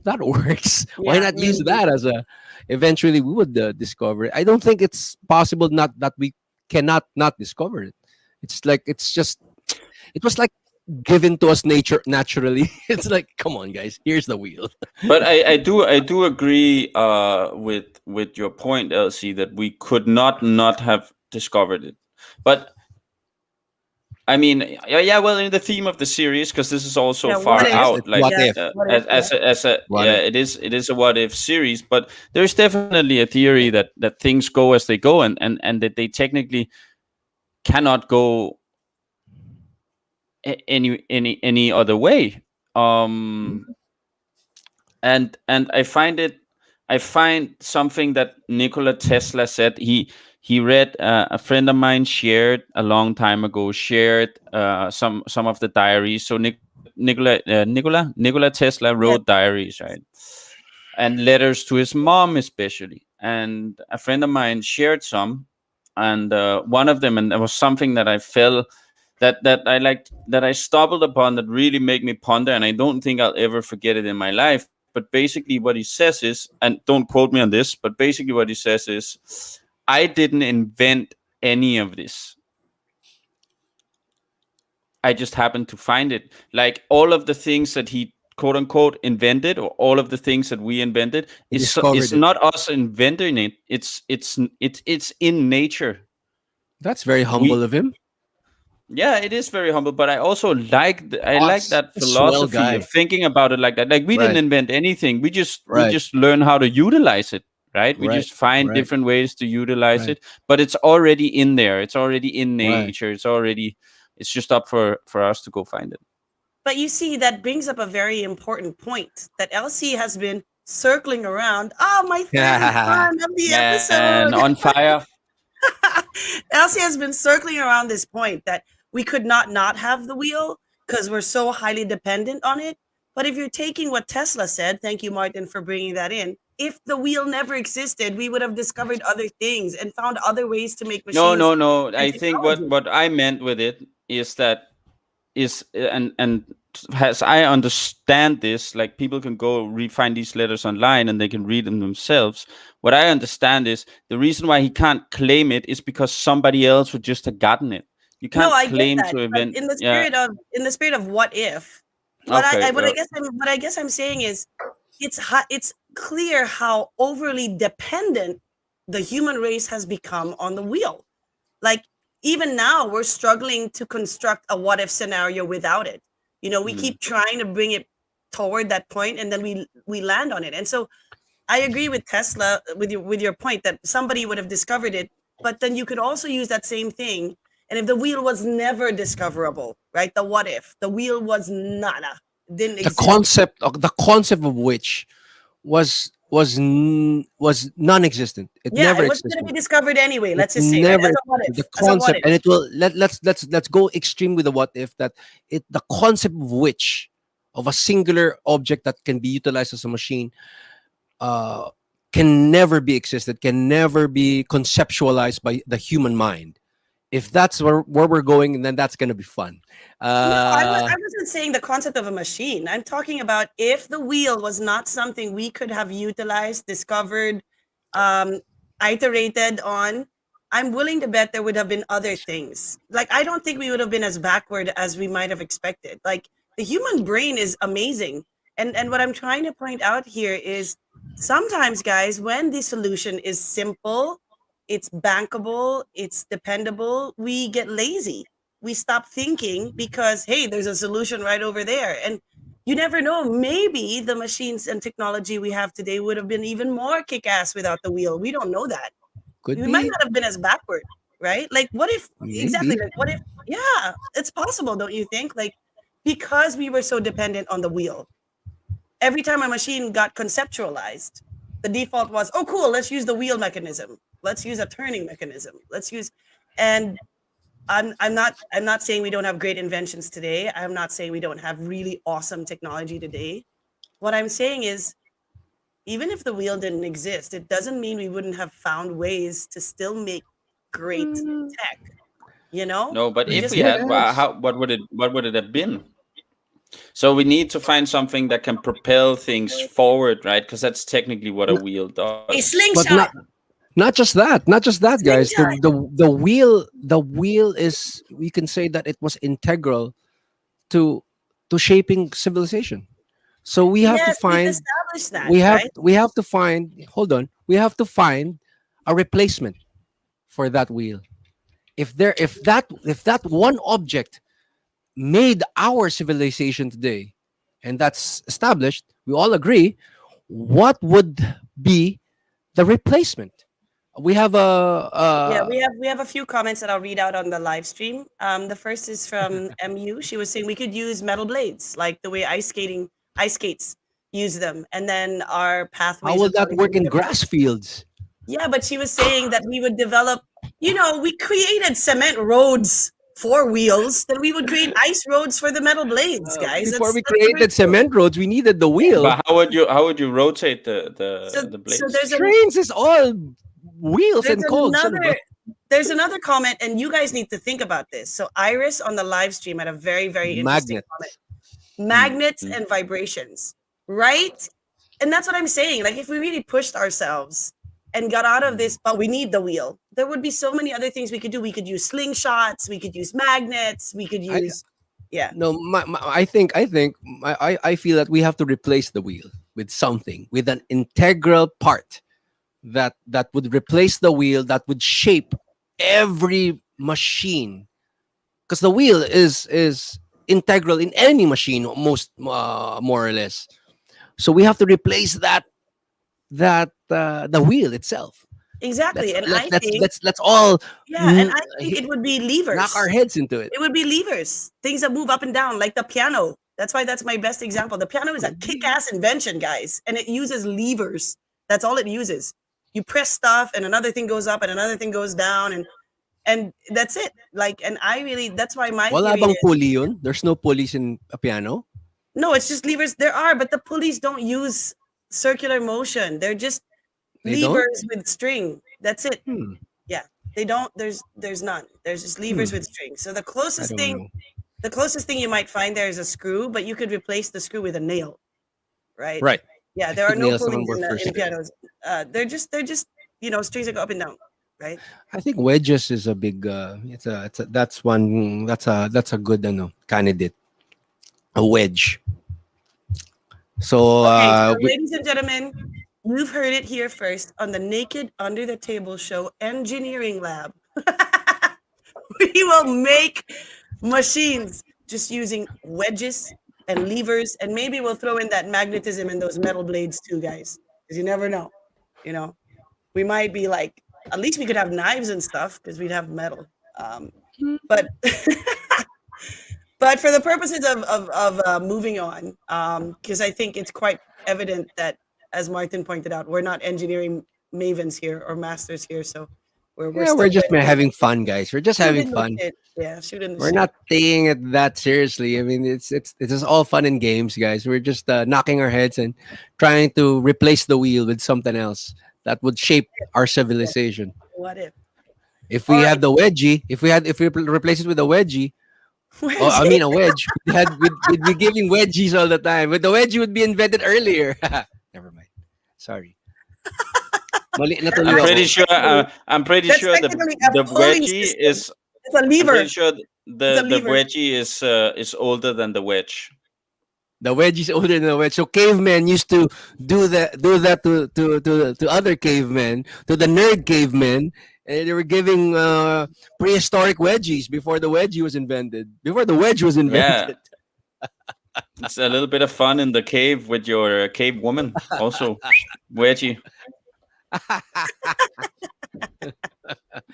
that works. Why Yeah, not use maybe. that as a? Eventually, we would discover it. I don't think it's possible not that we cannot not discover it. It's like it's just it was like given to us naturally. It's like, come on, guys, here's the wheel. But I do agree with your point, Elsie, that we could not have discovered it. But I mean, yeah, well, in the theme of the series, because this is also Yeah, what far if? It's out, like what Yeah, if, what if? Yeah. what yeah, if. it is a what if series. But there's definitely a theory that things go as they go, and that they technically cannot go any other way. Um, and I find something that Nikola Tesla said. He read, a friend of mine shared a long time ago, shared some of the diaries. So Nikola Tesla Yeah. wrote diaries, right, and letters to his mom especially. And a friend of mine shared some, and one of them, and there was something that I felt that I stumbled upon that really made me ponder, and I don't think I'll ever forget it in my life. But basically, what he says is, and don't quote me on this, but basically, what he says is, I didn't invent any of this. I just happened to find it. Like all of the things that he quote unquote invented, or all of the things that we invented, He is discovered it. not us inventing it. It's in nature. That's very humble We of him. Yeah, it is very humble, but I also I like Boss, that a swell philosophy of guy. thinking about it like that. Like we didn't Right, invent anything. We right, just learn how to utilize it, right? We right, just find right, different ways to utilize right, it, but it's already in there. It's already in right. nature. It's just up for us to go find it. But you see, that brings up a very important point that Elsie has been circling around. Oh, my favorite part of the Man, episode. on fire. Elsie has been circling around this point that we could not have the wheel because we're so highly dependent on it. But if you're taking what Tesla said, thank you, Martin, for bringing that in. If the wheel never existed, we would have discovered other things and found other ways to make No, machines no, no. and I think technology. what I meant with it is that is and as I understand this, like people can go find these letters online and they can read them themselves. What I understand is the reason why he can't claim it is because somebody else would just have gotten it. You No, can't I get claim that, to but invent. Yeah. in the spirit of what if, Okay. what I guess I'm saying is it's clear how overly dependent the human race has become on the wheel. Like even now we're struggling to construct a what if scenario without it. You know, we Mhm. keep trying to bring it toward that point and then we land on it. And so I agree with Tesla with your point that somebody would have discovered it, but then you could also use that same thing. And if the wheel was never discoverable, right? The what if the wheel was nada, didn't exist. The concept of which was non-existent. It Yeah, never it wasn't going to existed. be discovered anyway. It Let's just say, right? never As a what the if, as a what concept, if. and it will let's go extreme with the what if that it the concept of which of a singular object that can be utilized as a machine uh, can never be existed, can never be conceptualized by the human mind. If that's where we're going, then that's going to be fun. No, Uh, I wasn't saying the concept of a machine. I'm talking about if the wheel was not something we could have utilized, discovered, um, iterated on, I'm willing to bet there would have been other things. Like, I don't think we would have been as backward as we might have expected. Like, the human brain is amazing. And what I'm trying to point out here is sometimes, guys, when the solution is simple, it's bankable, it's dependable, we get lazy, we stop thinking because hey, there's a solution right over there. And you never know, maybe the machines and technology we have today would have been even more kick-ass without the wheel. We don't know that. could We might be, not have been as backward, right? Like what if, exactly, maybe. like what if, yeah, it's possible, don't you think? Like because we were so dependent on the wheel, every time a machine got conceptualized, the default was, oh cool, let's use the wheel mechanism, let's use a turning mechanism, let's use. And I'm not saying we don't have great inventions today. I'm not saying we don't have really awesome technology today. What I'm saying is even if the wheel didn't exist, it doesn't mean we wouldn't have found ways to still make great Mm, tech, you know? No, but We if just we I need had, guess. how what would it have been? So we need to find something that can propel things forward, right? Because that's technically what a N- wheel a does. but slingshot. not just that, not just that, guys. Slingshot. The wheel is, we can say that it was integral to shaping civilization. So we have to Yes, we've find established that, right? we have to find hold on, we have to find a replacement for that wheel. If that one object made our civilization today, and that's established, we all agree, what would be the replacement? We have Yeah, a we have a few comments that I'll read out on the live stream. The first is from MU. She was saying we could use metal blades, like the way ice skates use them, and then our how pathways will would that probably work be in different. grass fields? Yeah, but she was saying that we would develop, you know, we created cement roads for wheels, then we would create ice roads for the metal blades, guys. Before we That's what we're created doing. cement roads, we needed the wheel. But how would you rotate So the so blades? Trains is all wheels there's and cogs. Ano ba? another there's another comment, and you guys need to think about this. So Iris on the live stream had a very, very interesting Magnet. comment. Mm. Magnets and vibrations, right? And that's what I'm saying. Like if we really pushed ourselves and got out of this, but we need the wheel, there would be so many other things we could do. We could use slingshots, we could use magnets, we could I use, yeah. no, I feel that we have to replace the wheel with something, with an integral part that would replace the wheel, that would shape every machine because the wheel is integral in any machine, most more or less. So we have to replace the wheel itself. Exactly. And I think, Let's all yeah, and I think it would be knock our levers. heads into it. It would be levers, things that move up and down, like the piano. That's why that's my best example. The piano is a kick-ass invention, guys, and it uses levers. That's all it uses. You press stuff, and another thing goes up, and another thing goes down, and that's it. Like, and I really, that's why my Wala theory bang is pulley yun? There's no pulleys in a piano. no, it's just levers. There are, but the pulleys don't use circular motion. They're just They don't. levers with string. That's it. Hmm. Yeah, they don't. There's none. There's just levers with string. So I don't know. the closest thing you might find there is a screw, but you could replace the screw with a nail, right? Right. Yeah, there are no Nails naman pulleys work for in sure. pianos. They're just strings that go up and down, right? I think wedges is a big. It's a that's one. That's a good candidate. A wedge. So Okay, so ladies and gentlemen, you've heard it here first on the Naked Under the Table Show Engineering Lab. We will make machines just using wedges and levers, and maybe we'll throw in that magnetism in those metal blades too, guys, because you never know. We might be like, at least we could have knives and stuff because we'd have metal. But but for the purposes of moving on, because I think it's quite evident that, as Martin pointed out, we're not engineering mavens here or masters here, so we're yeah, still we're just good with having fun, guys. We're just having shooting the fun. shit. Yeah, shooting the We're shit. not taking it that seriously. I mean, it's just all fun and games, guys. We're just knocking our heads and trying to replace the wheel with something else that would shape our civilization. What if? If All we right, had the wedgie, if we replace it with a wedgie, where oh, is I it? mean a wedge, we'd be giving wedgies all the time. But the wedgie would be invented earlier. Never mind. Sorry. Mali na tuloy I'm ako. pretty sure. I'm pretty That's sure technically a the pulley wedgie system. is. It's a I'm lever. pretty sure It's a the lever. wedgie is older than the wedge. The wedge is older than the wedge. So cavemen used to do that to other cavemen, to the nerd cavemen. And they were giving prehistoric wedgies before the wedgie was invented. Before the wedge was Yeah, invented. it's a little bit of fun in the cave with your cave woman. Also, wedgie.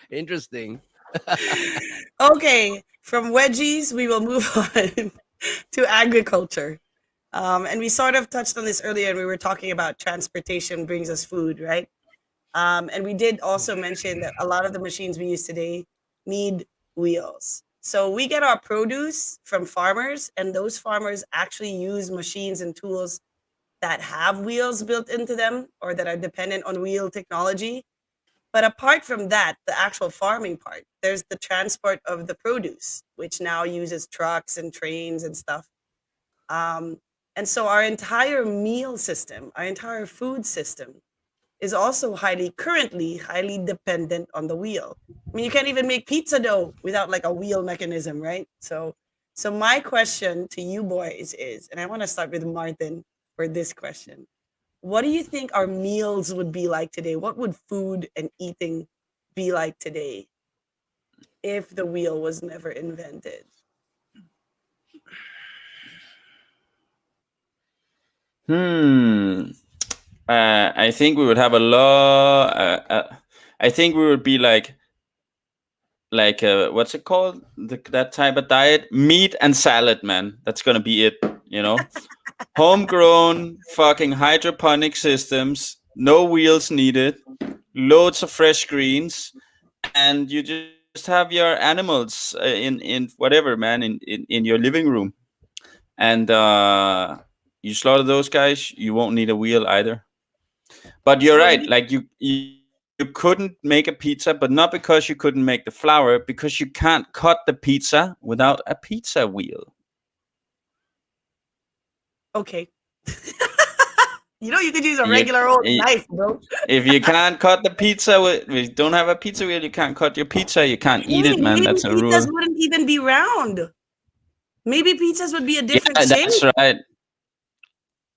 Interesting. Okay, from wedgies, we will move on to agriculture. And we sort of touched on this earlier, and we were talking about transportation brings us food, right? And we did also mention that a lot of the machines we use today need wheels. So we get our produce from farmers, and those farmers actually use machines and tools that have wheels built into them or that are dependent on wheel technology. But apart from that, the actual farming part, there's the transport of the produce, which now uses trucks and trains and stuff. And so our entire meal system, our entire food system is also currently highly dependent on the wheel. I mean, you can't even make pizza dough without like a wheel mechanism, right? So my question to you boys is, and I want to start with Martin for this question. What do you think our meals would be like today? What would food and eating be like today if the wheel was never invented? I think we would have a lot. I think we would be like what's it called? That type of diet: meat and salad, man. That's gonna be it. Homegrown fucking hydroponic systems, no wheels needed, loads of fresh greens, and you just have your animals in whatever, man, in your living room, and you slaughter those guys. You won't need a wheel either. But you're So right. Like you couldn't make a pizza, but not because you couldn't make the flour, because you can't cut the pizza without a pizza wheel. Okay. You could use a You, regular old y- knife, bro. if you can't cut the pizza, if you don't have a pizza wheel, you can't cut your pizza. You can't eat it, man. Maybe That's a pizzas rule. wouldn't even be round. Maybe pizzas would be a different Yeah, shape, that's right.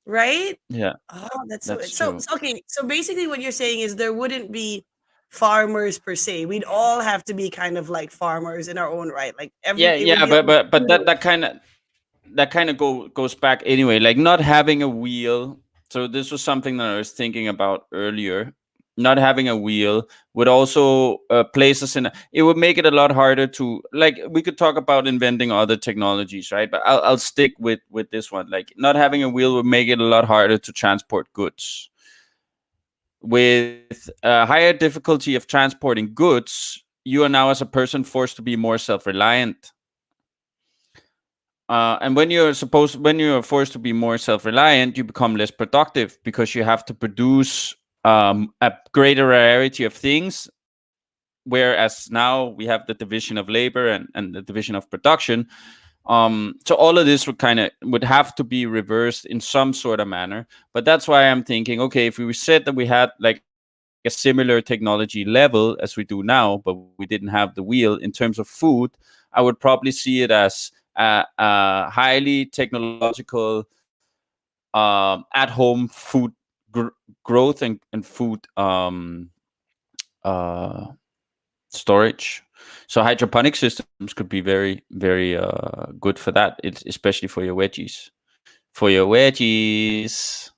right? Yeah, Oh, that's that's so true. okay. So basically, what you're saying is there wouldn't be farmers per se. We'd all have to be kind of like farmers in our own right. Like Yeah, it would yeah, be all but pseudo. that kind of goes back anyway, like not having a wheel. So this was something that I was thinking about earlier. Not having a wheel would also place us in it would make it a lot harder to, like, we could talk about inventing other technologies, right? But I'll stick with this one. Like, not having a wheel would make it a lot harder to transport goods. With a higher difficulty of transporting goods, you are now as a person forced to be more self-reliant. And when you're forced to be more self-reliant, you become less productive because you have to produce a greater variety of things. Whereas now we have the division of labor and the division of production. So all of this would have to be reversed in some sort of manner. But that's why I'm thinking, okay, if we said that we had like a similar technology level as we do now, but we didn't have the wheel in terms of food, I would probably see it as a highly technological at-home food growth and food uh, storage. So hydroponic systems could be very, very good for that. It's especially for your veggies. For your veggies.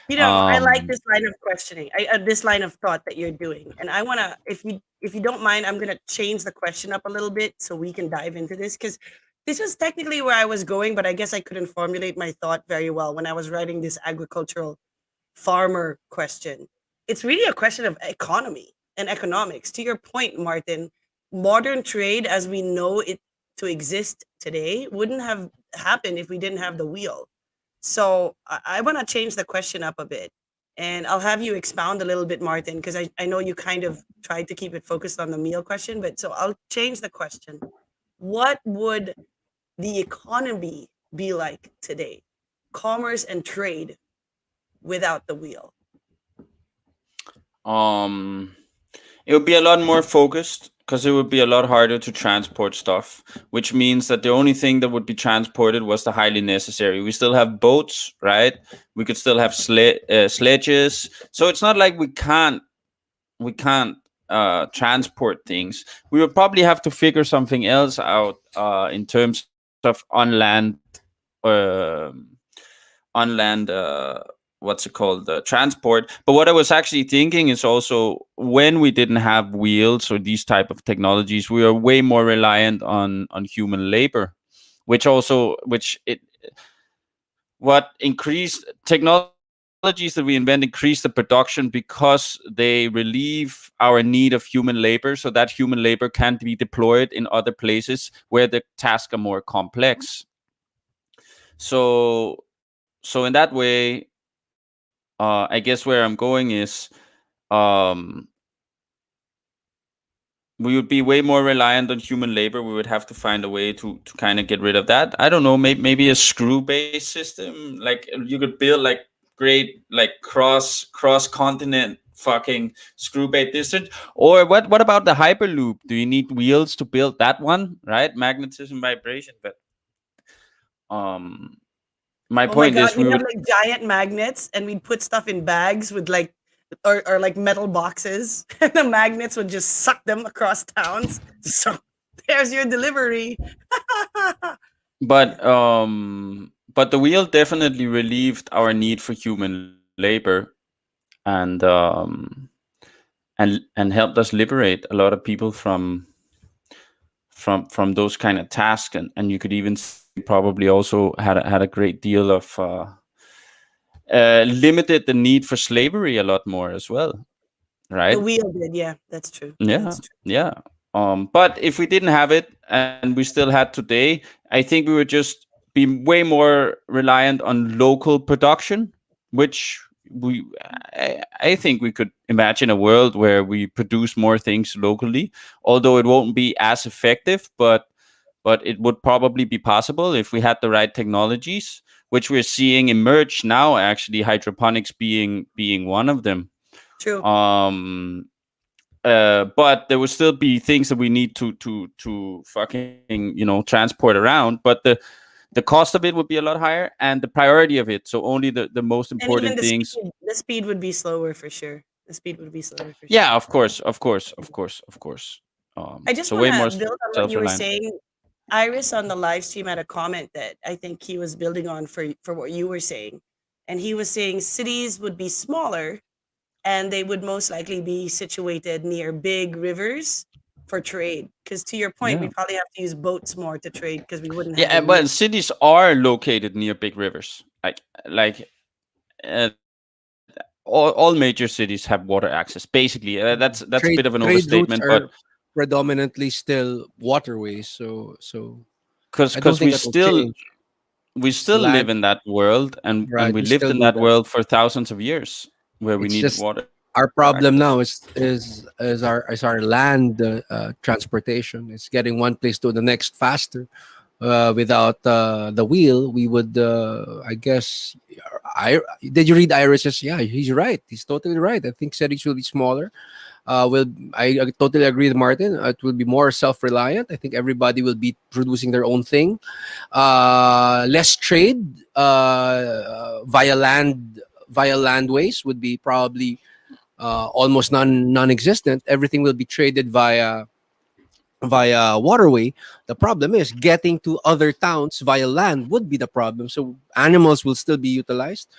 I like Um, this line of questioning, this line of thought that you're doing, and I want to, if you don't mind, I'm gonna change the question up a little bit so we can dive into this because this was technically where I was going, but I guess I couldn't formulate my thought very well when I was writing this agricultural farmer question. It's really a question of economy and economics. To your point, Martin, modern trade as we know it to exist today wouldn't have happened if we didn't have the wheel. So I want to change the question up a bit. And I'll have you expound a little bit, Martin, because I know you kind of tried to keep it focused on the meal question. But so I'll change the question. What would the economy be like today? Commerce and trade without the wheel. um, it would be a lot more focused because it would be a lot harder to transport stuff, which means that the only thing that would be transported was the highly necessary. We still have boats, right? We could still have sledges. So it's not like we can't transport things. We would probably have to figure something else out in terms of uh, on land what's it called, transport. But what I was actually thinking is also when we didn't have wheels or these type of technologies, we were way more reliant on human labor, which it what increased technologies that we invent increase the production because they relieve our need of human labor, so that human labor can be deployed in other places where the tasks are more complex. So in that way, I guess where I'm going is, um, we would be way more reliant on human labor. We would have to find a way to kind of get rid of that. I don't know, maybe a screw based system. Like you could build like great like cross continent fucking screw based distance. Or what about the hyperloop? Do you need wheels to build that one? Right, magnetism, vibration. But um, my Oh my point God, is we'd we have would. like giant magnets and we'd put stuff in bags with like, or like metal boxes, and the magnets would just suck them across towns. So there's your delivery. But the wheel definitely relieved our need for human labor, and and helped us liberate a lot of people from those kind of tasks. And you could even say probably also had a great deal of limited the need for slavery a lot more as well, The right? wheel did, yeah, that's true. Yeah, That's true. yeah. But if we didn't have it and we still had today, I think we would just be way more reliant on local production, which I think we could imagine a world where we produce more things locally, although it won't be as effective, but it would probably be possible if we had the right technologies, which we're seeing emerge now. Actually, hydroponics being one of them. True. Um, but there will still be things that we need to fucking transport around. But the cost of it would be a lot higher, and the priority of it. So only the most And even important things. the speed would be slower for sure. The speed would be slower for sure. Yeah, of course, of course, of course, of course. I just So want way more to build on what you were self-reliant. saying. Iris on the live stream had a comment that I think he was building on for what you were saying, and he was saying cities would be smaller, and they would most likely be situated near big rivers for trade. Because to your point, we Yeah. probably have to use boats more to trade because we wouldn't have Yeah, the wheel. but cities are located near big rivers. Like uh, all major cities have water access. Basically, that's a bit of an Trade routes overstatement, but are predominantly still waterways, so I don't because think that will change. we It's still live land, in that world, and right? we We lived still in do that that. world for thousands of years where we It's needed just water our access. problem now is our land transportation. It's getting one place to the next faster. Without the wheel, we would, I guess. I did you read Iris's? Yeah, he's right. He's totally right. I think cities will be smaller. Will I totally agree with Martin. It will be more self-reliant. I think everybody will be producing their own thing. Less trade via landways would be probably almost non-existent. Everything will be traded via waterway. The problem is getting to other towns via land would be the problem. So animals will still be utilized.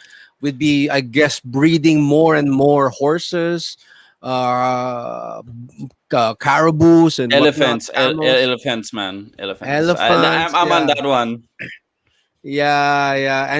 Would be, I guess, breeding more and more horses, caribous and whatnot, camels, Elephants, man, elephants. elephants. I'm on Yeah, that one. yeah.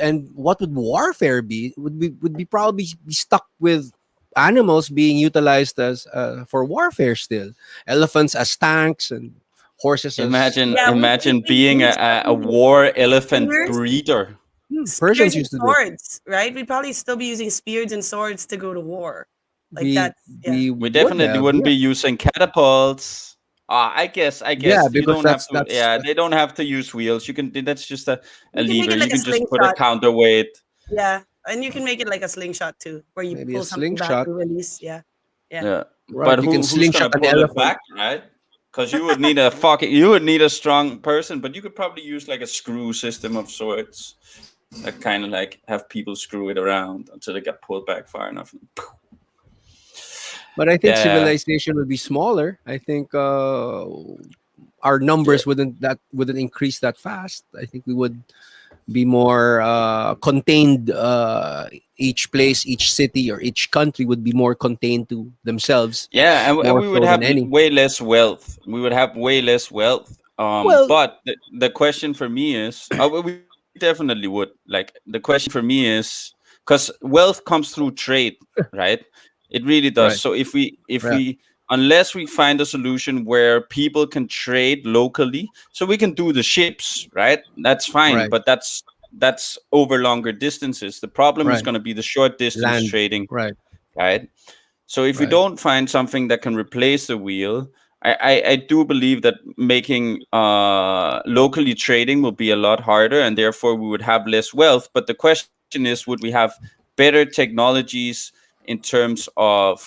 And what would warfare be? Would be probably be stuck with animals being utilized as for warfare still. Elephants as tanks and horses as Yeah, Imagine being we'd a still be war elephant spears, breeder. Persians spears and used to do it. swords, right? We'd probably still be using spears and swords to go to war. Like We that's yeah. we We would definitely have, wouldn't be yeah, using catapults. I yeah, guess you because don't have that's to. that's Yeah, that they don't have to use wheels. You can. That's just a You can make lever. it You like a can just put a slingshot. counterweight. Yeah, and you can make it like a slingshot too, where you maybe a pull something back slingshot. and release. Yeah, yeah. Yeah, Right, but you can who's slingshot gonna an pull it elephant. back, right? Because you would need a strong person, but you could probably use like a screw system of sorts that kind of like have people screw it around until it get pulled back far enough. But I think Yeah, civilization would be smaller. I think our yeah, numbers wouldn't increase that fast. I think we would be more contained. Each place, each city, or each country would be more contained to themselves, yeah, and more we would so than have any. way less wealth. We would have way less wealth. Well, But the question for me is, we definitely would. Like the question for me is, because wealth comes through trade, right? It really does. right, So if right, we unless we find a solution where people can trade locally, so we can do the ships, right? That's fine, right, but that's over longer distances. The problem is right. going to be the short distance Land, trading, right, right? So if we right. don't find something that can replace the wheel, I do believe that making locally trading will be a lot harder, and therefore we would have less wealth. But the question is, would we have better technologies in terms of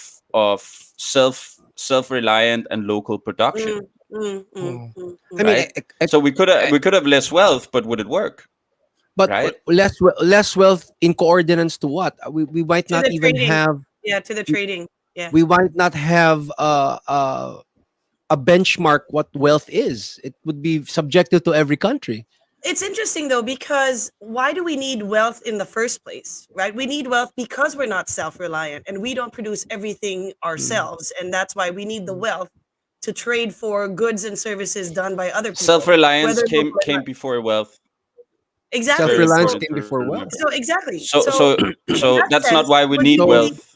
self reliant and local production, Mm, mm, mm, Oh. mm, I mm. mean, right? So I- we could have less wealth, but would it work, but right? less wealth in coordinates to what? We might To not the even trading, have. yeah, to the We, trading, yeah. we might not have a benchmark what wealth is. It would be subjective to every country. It's interesting though because why do we need wealth in the first place, right? We need wealth because we're not self-reliant and we don't produce everything Mm. ourselves, and that's why we need the wealth to trade for goods and services done by other Self people, reliance whether local or came not. before wealth. It's very Exactly. Self-reliance So, important came to before wealth. remember. so exactly. So So, so in so that that's not sense, why we would we need So really? wealth.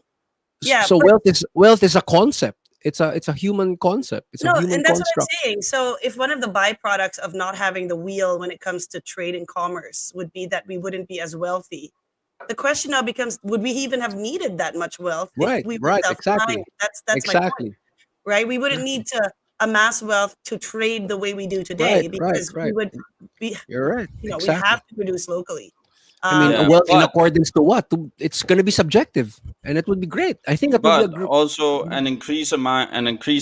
Yeah, so but wealth is a concept. It's a human concept. It's a no, human and that's what I'm construct. saying. So, if one of the byproducts of not having the wheel when it comes to trade and commerce would be that we wouldn't be as wealthy, the question now becomes: would we even have needed that much wealth if Right, we were right, self-reliant? exactly, That's my point, exactly. right? We wouldn't need to amass wealth to trade the way we do Right, today right, because we right. would be, You're right, we have exactly. to produce locally. I mean, And Yeah, wealth in but accordance to what? It's going to be subjective, and it would be great. I think that would be a group. also an increased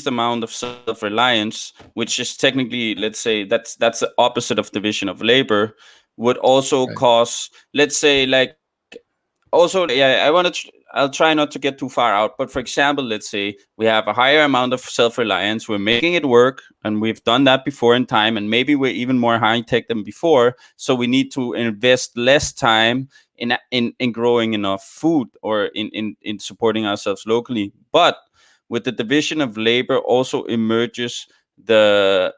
amount of self reliance, which is technically, let's say, that's the opposite of division of labor, would also Right. cause, let's say, like, also, yeah, I'll try not to get too far out, but for example, let's say we have a higher amount of self-reliance, we're making it work, and we've done that before in time, and maybe we're even more high-tech than before, so we need to invest less time in growing enough food, or in supporting ourselves locally. But with the division of labor also emerges the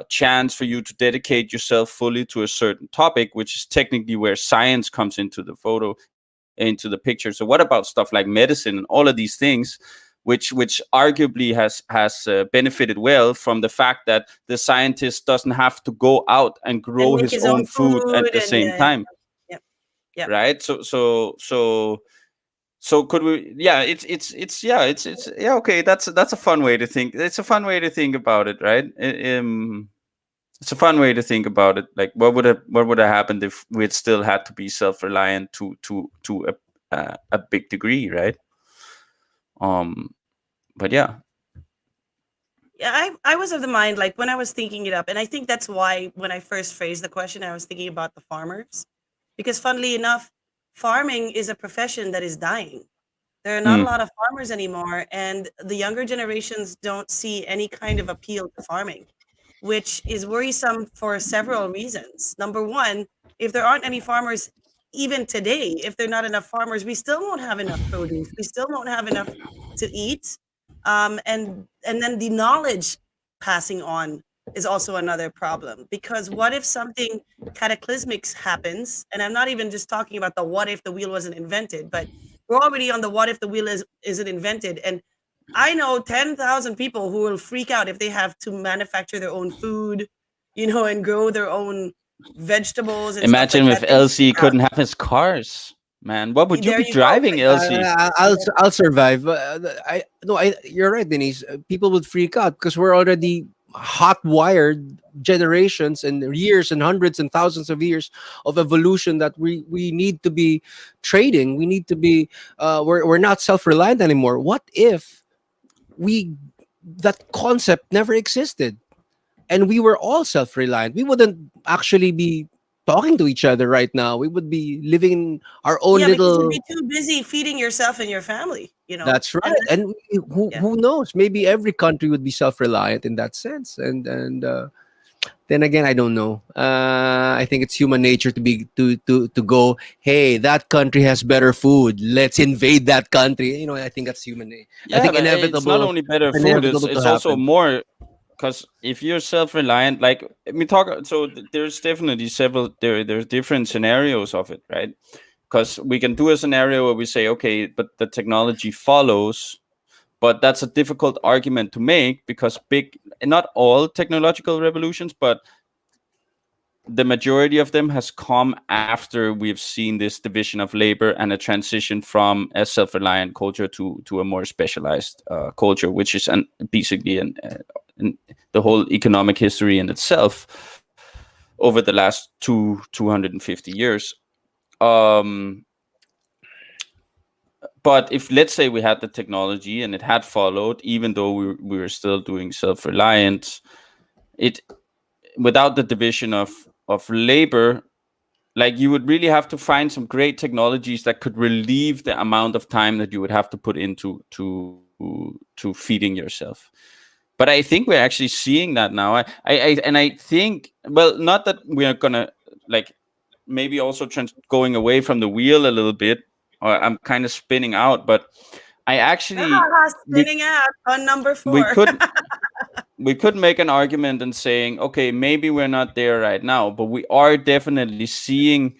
chance for you to dedicate yourself fully to a certain topic, which is technically where science comes into the photo, into the picture. So what about stuff like medicine and all of these things, which arguably has benefited well from the fact that the scientist doesn't have to go out and And grow make his his own own food at food the and same yeah, time, yeah, yeah. right? So could we, yeah, it's yeah, okay, that's a fun way to think. It's a fun way to think about it, right? It's a fun way to think about it. Like, what would have happened if we'd still had to be self-reliant to a big degree, right? um but yeah. Yeah, I was of the mind, like when I was thinking it up, and I think that's why when I first phrased the question, I was thinking about the farmers, because funnily enough, farming is a profession that is dying. There are not a Mm. lot of farmers anymore, and the younger generations don't see any kind of appeal to farming, which is worrisome for several reasons. Number one, if there aren't any farmers, even today, if there are not enough farmers, we still won't have enough produce. We still won't have enough to eat. And then the knowledge passing on is also another problem, because what if something cataclysmic happens? And I'm not even just talking about the what if the wheel wasn't invented, but we're already on the what if the wheel isn't invented. And I know 10,000 people who will freak out if they have to manufacture their own food, and grow their own vegetables and stuff like Imagine if that. They will freak LC out. couldn't have his cars, man. What would you There be you go. driving, LC? I'll survive. I no, I you're right, Denise. People would freak out because we're already hot wired generations and years and hundreds and thousands of years of evolution that we need to be trading. We need to be. We're not self reliant anymore. What if we that concept never existed and we were all self reliant? We wouldn't actually be talking to each other right now. We would be living our own Yeah, because you'd little. be too busy feeding yourself and your family. That's right. And then, And yeah. who knows? Maybe every country would be self-reliant in that sense. And then again, I don't know. I think it's human nature to be to go. Hey, that country has better food. Let's invade that country. I think that's human. I Yeah, think but it's not inevitable, only better food, it's inevitable to it's also happen. more, because if you're self-reliant, like, we talk, so there's definitely there's different scenarios of it, right? Because we can do a scenario where we say, okay, but the technology follows, but that's a difficult argument to make, because not all technological revolutions, but the majority of them has come after we've seen this division of labor and a transition from a self-reliant culture to a more specialized culture, which is basically the whole economic history in itself over the last 250 years. um but if, let's say, we had the technology and it had followed, even though we were still doing self-reliant, it without the division of labor, like, you would really have to find some great technologies that could relieve the amount of time that you would have to put into to feeding yourself. But I think we're actually seeing that now. I think, well, not that we are gonna, like, maybe also going away from the wheel a little bit, or I'm kind of spinning out, but I actually, we Spinning out on number we 4. could we could make an argument and saying, okay, maybe we're not there right now, but we are definitely seeing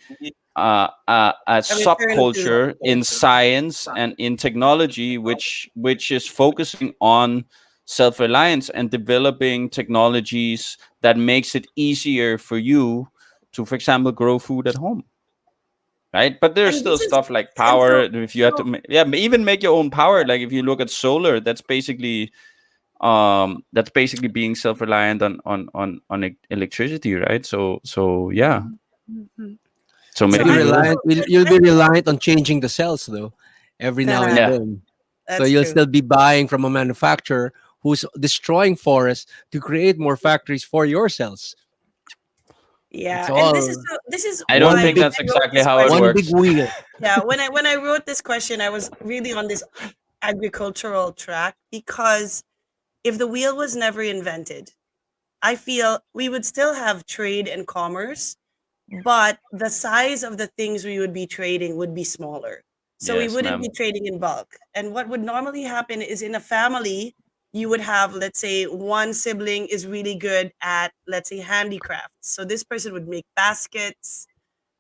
a A return to subculture in science and in technology, which is focusing on self-reliance and developing technologies that makes it easier for you to, for example, grow food at home, right? But there's and still this is stuff like and power. If you had to yeah, even make your own power, like, if you look at solar, that's basically being self-reliant on electricity, right? So yeah. Mhm. So You'll so maybe be I'm we'll. reliant. also You'll be reliant on changing the cells though, every now and Yeah. then. So That's you'll true. still be buying from a manufacturer who's destroying forests to create more factories for your cells. It's Yeah, and this is all so, this is I don't one why think when big that's I wrote exactly this how it question. one big works. wheel. Yeah, when I wrote this question, I was really on this agricultural track because if the wheel was never invented, I feel we would still have trade and commerce, but the size of the things we would be trading would be smaller. So we Yes, wouldn't be ma'am. trading in bulk. And what would normally happen is in a family, you would have, let's say, one sibling is really good at, let's say, handicrafts. So this person would make baskets,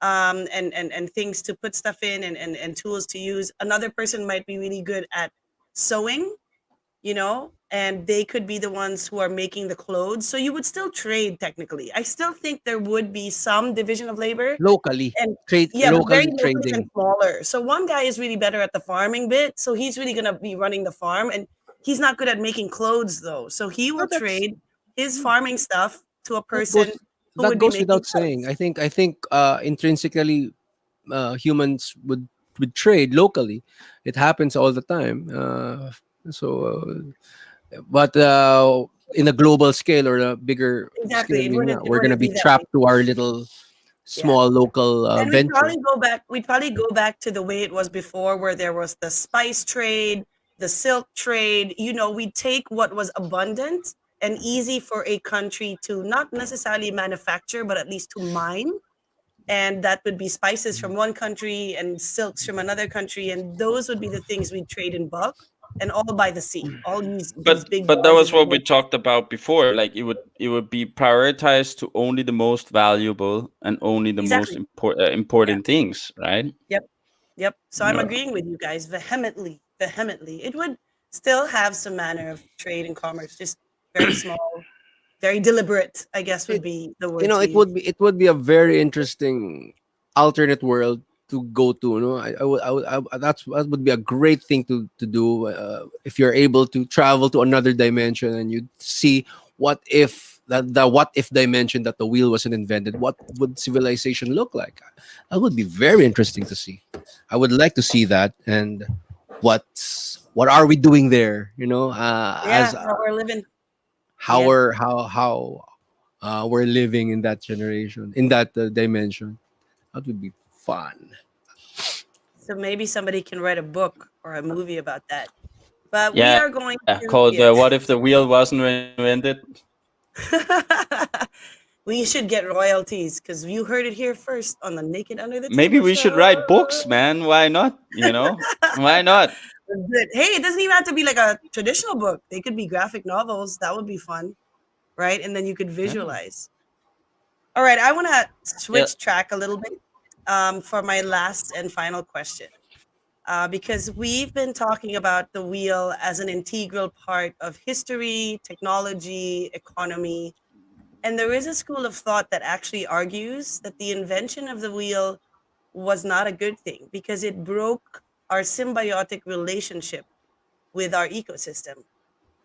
and things to put stuff in, and tools to use. Another person might be really good at sewing, and they could be the ones who are making the clothes. So you would still trade technically. I still think there would be some division of labor, Locally, and trade yeah, but very locally locally and trading. smaller. So one guy is really better at the farming bit, so he's really gonna be running the farm, and he's not good at making clothes though. So he No, will trade his farming stuff to a that person goes who that would be goes making without saying. clothes. I think intrinsically humans would trade locally. It happens all the time. So, but in a global scale or a bigger scale, Exactly. It we're wouldn't not. it We're gonna wouldn't be be that way. trapped to our little Yeah. small local And venture. we'd probably go back to the way it was before, where there was the spice trade, the silk trade. We'd take what was abundant and easy for a country to not necessarily manufacture, but at least to mine. And that would be spices from one country and silks from another country. And those would be the things we'd trade in bulk and all by the sea, all use these big But that was barges. what we talked about before. Like it would be prioritized to only the most valuable and only the most Exactly. Yeah. important things, right? Yep. Yep. So I'm No. agreeing with you guys vehemently. Vehemently. It would still have some manner of trade and commerce, just very small, very deliberate, I guess would It be the you word know to use. it would be a very interesting alternate world to go to. That would be a great thing to do if you're able to travel to another dimension and you see what if that the what if dimension that the wheel wasn't invented. What would civilization look like? That would be very interesting to see. I would like to see that. And what are we doing there? Yeah, As how we're living. how Yeah. we're how we're living in that generation, in that dimension. That would be fun. So maybe somebody can write a book or a movie about that. But we Yeah, are going called to, yes. "What If the Wheel Wasn't Invented." We should get royalties because you heard it here first on the Naked Under the Maybe Table we should show. write books, man. Why not? Why not? Good. Hey, it doesn't even have to be like a traditional book. They could be graphic novels. That would be fun, right? And then you could Yeah. visualize. All right, I want to Yeah. switch track a little bit for my last and final question. Because we've been talking about the wheel as an integral part of history, technology, economy. And there is a school of thought that actually argues that the invention of the wheel was not a good thing because it broke our symbiotic relationship with our ecosystem.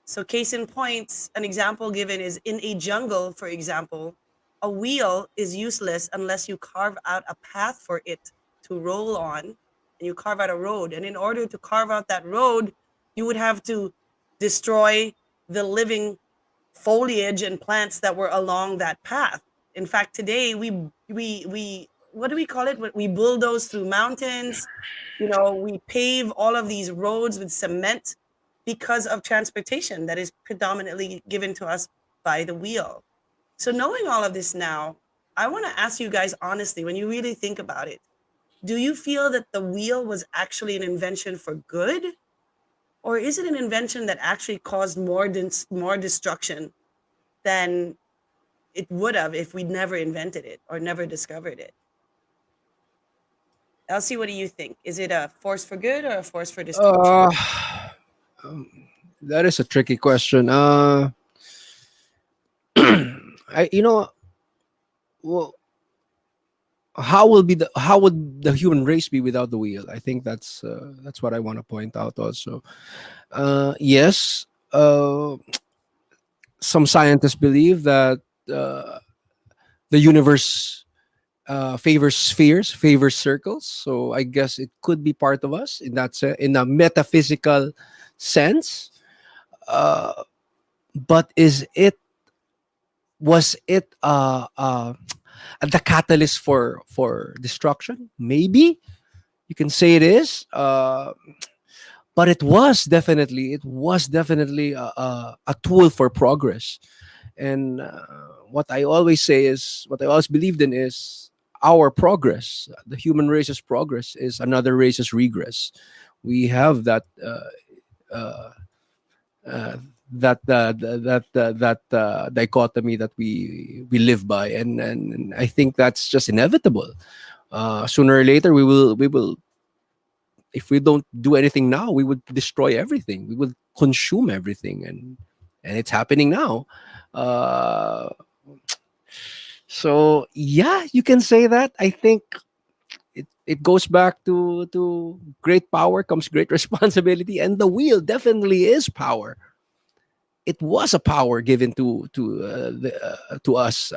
So, case in point, an example given is in a jungle, for example, a wheel is useless unless you carve out a path for it to roll on and you carve out a road. And in order to carve out that road, you would have to destroy the living foliage and plants that were along that path. In fact, today we what do we call it? We bulldoze through mountains. We pave all of these roads with cement because of transportation that is predominantly given to us by the wheel. So knowing all of this now, I want to ask you guys honestly, when you really think about it, do you feel that the wheel was actually an invention for good? Or is it an invention that actually caused more destruction than it would have if we'd never invented it or never discovered it? Elsie, what do you think? Is it a force for good or a force for destruction? uh that is a tricky question. I well, how would the human race be without the wheel? I think that's what I want to point out also. Yes, some scientists believe that uh, the universe favors spheres, favors circles. So I guess it could be part of us in in a metaphysical sense. But was it the catalyst for destruction? Maybe you can say it is. But it was definitely a tool for progress. And what I always believed in is our progress, the human race's progress, is another race's regress. We have uh, uh, that dichotomy that we live by, and I think that's just inevitable. Sooner or later, we will, if we don't do anything now, we would destroy everything. We would consume everything, and it's happening now. Uh, so yeah, you can say that. I think it goes back to great power comes great responsibility, and the wheel definitely is power. It was a power given to us,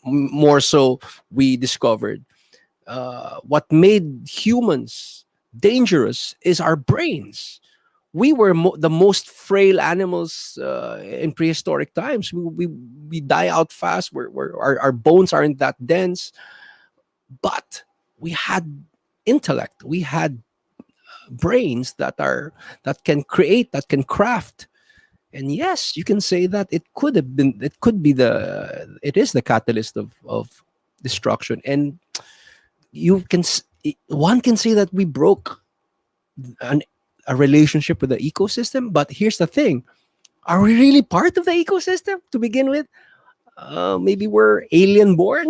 more so we discovered what made humans dangerous is our brains. We were the most frail animals in prehistoric times. We die out fast. Our bones aren't that dense, but we had intellect. We had brains that can create, that can craft. And yes, you can say that it is the catalyst of destruction. And one can say that we broke an, a relationship with the ecosystem. But here's the thing: are we really part of the ecosystem to begin with? Maybe we're alien born.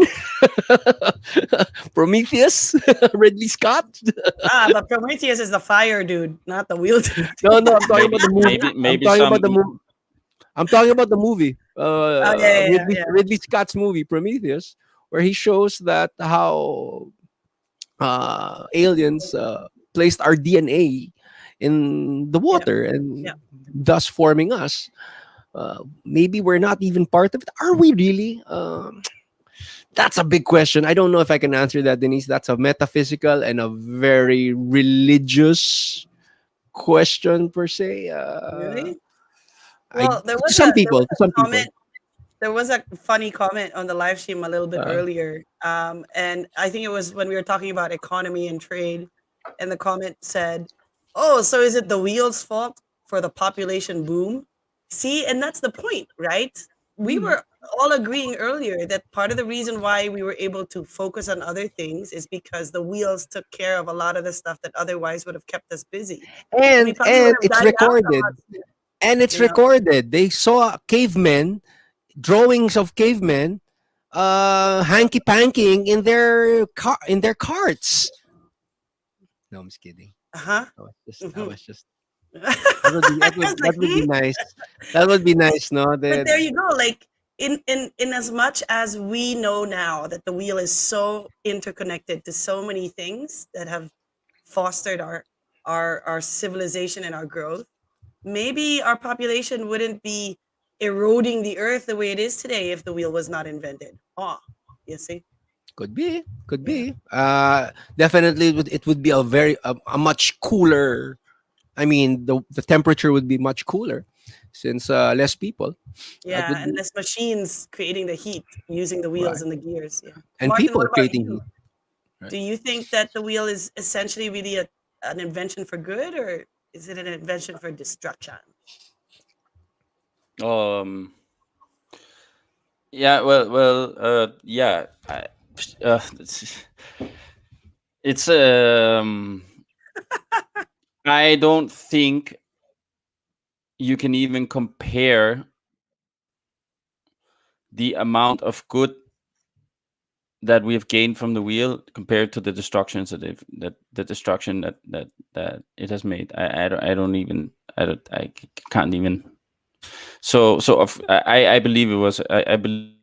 Prometheus, Ridley Scott. But Prometheus is the fire dude, not the wheel dude. No, I'm talking about Maybe the movie. maybe I'm maybe talking some about the movie. I'm talking about the movie, Oh yeah, yeah, yeah, yeah. Ridley Scott's movie Prometheus, where he shows that how aliens placed our DNA in the Yeah, water and yeah. thus forming us. Maybe we're not even part of it. Are we really? That's a big question. I don't know if I can answer that, Denise. That's a metaphysical and a very religious question per se. Really? I Well, To some people, to some people. comment. There was a funny comment on the live stream a little bit Uh, earlier, and I think it was when we were talking about economy and trade, and the comment said, "Oh, so is it the wheel's fault for the population boom?" See, and that's the point, right? We mhm. were all agreeing earlier that part of the reason why we were able to focus on other things is because the wheels took care of a lot of the stuff that otherwise would have kept us busy, and we probably would And have it's died out a recorded. lot sooner, And it's you know. recorded. They saw cavemen, drawings of cavemen, hanky pankying in their carts. No, I'm just kidding. Uh huh. I Hmm. was just I was that like, would be nice. That would be nice, no? but there you go. Like in as much as we know now that the wheel is so interconnected to so many things that have fostered our civilization and our growth, maybe our population wouldn't be eroding the earth the way it is today if the wheel was not invented. Oh, you see? Could Yeah. be. Definitely, it would be a much cooler. I mean, the temperature would be much cooler since less people. That Yeah, would and be less machines creating the heat using the wheels right. and the gears. Yeah. And Martin, people what are about creating you? heat. Right. Do you think that the wheel is essentially really an invention for good, or is it an invention for destruction? um yeah, yeah, it's I don't think you can even compare the amount of good that we have gained from the wheel compared to the destructions that the destruction that it has made. I can't even. I believe I believe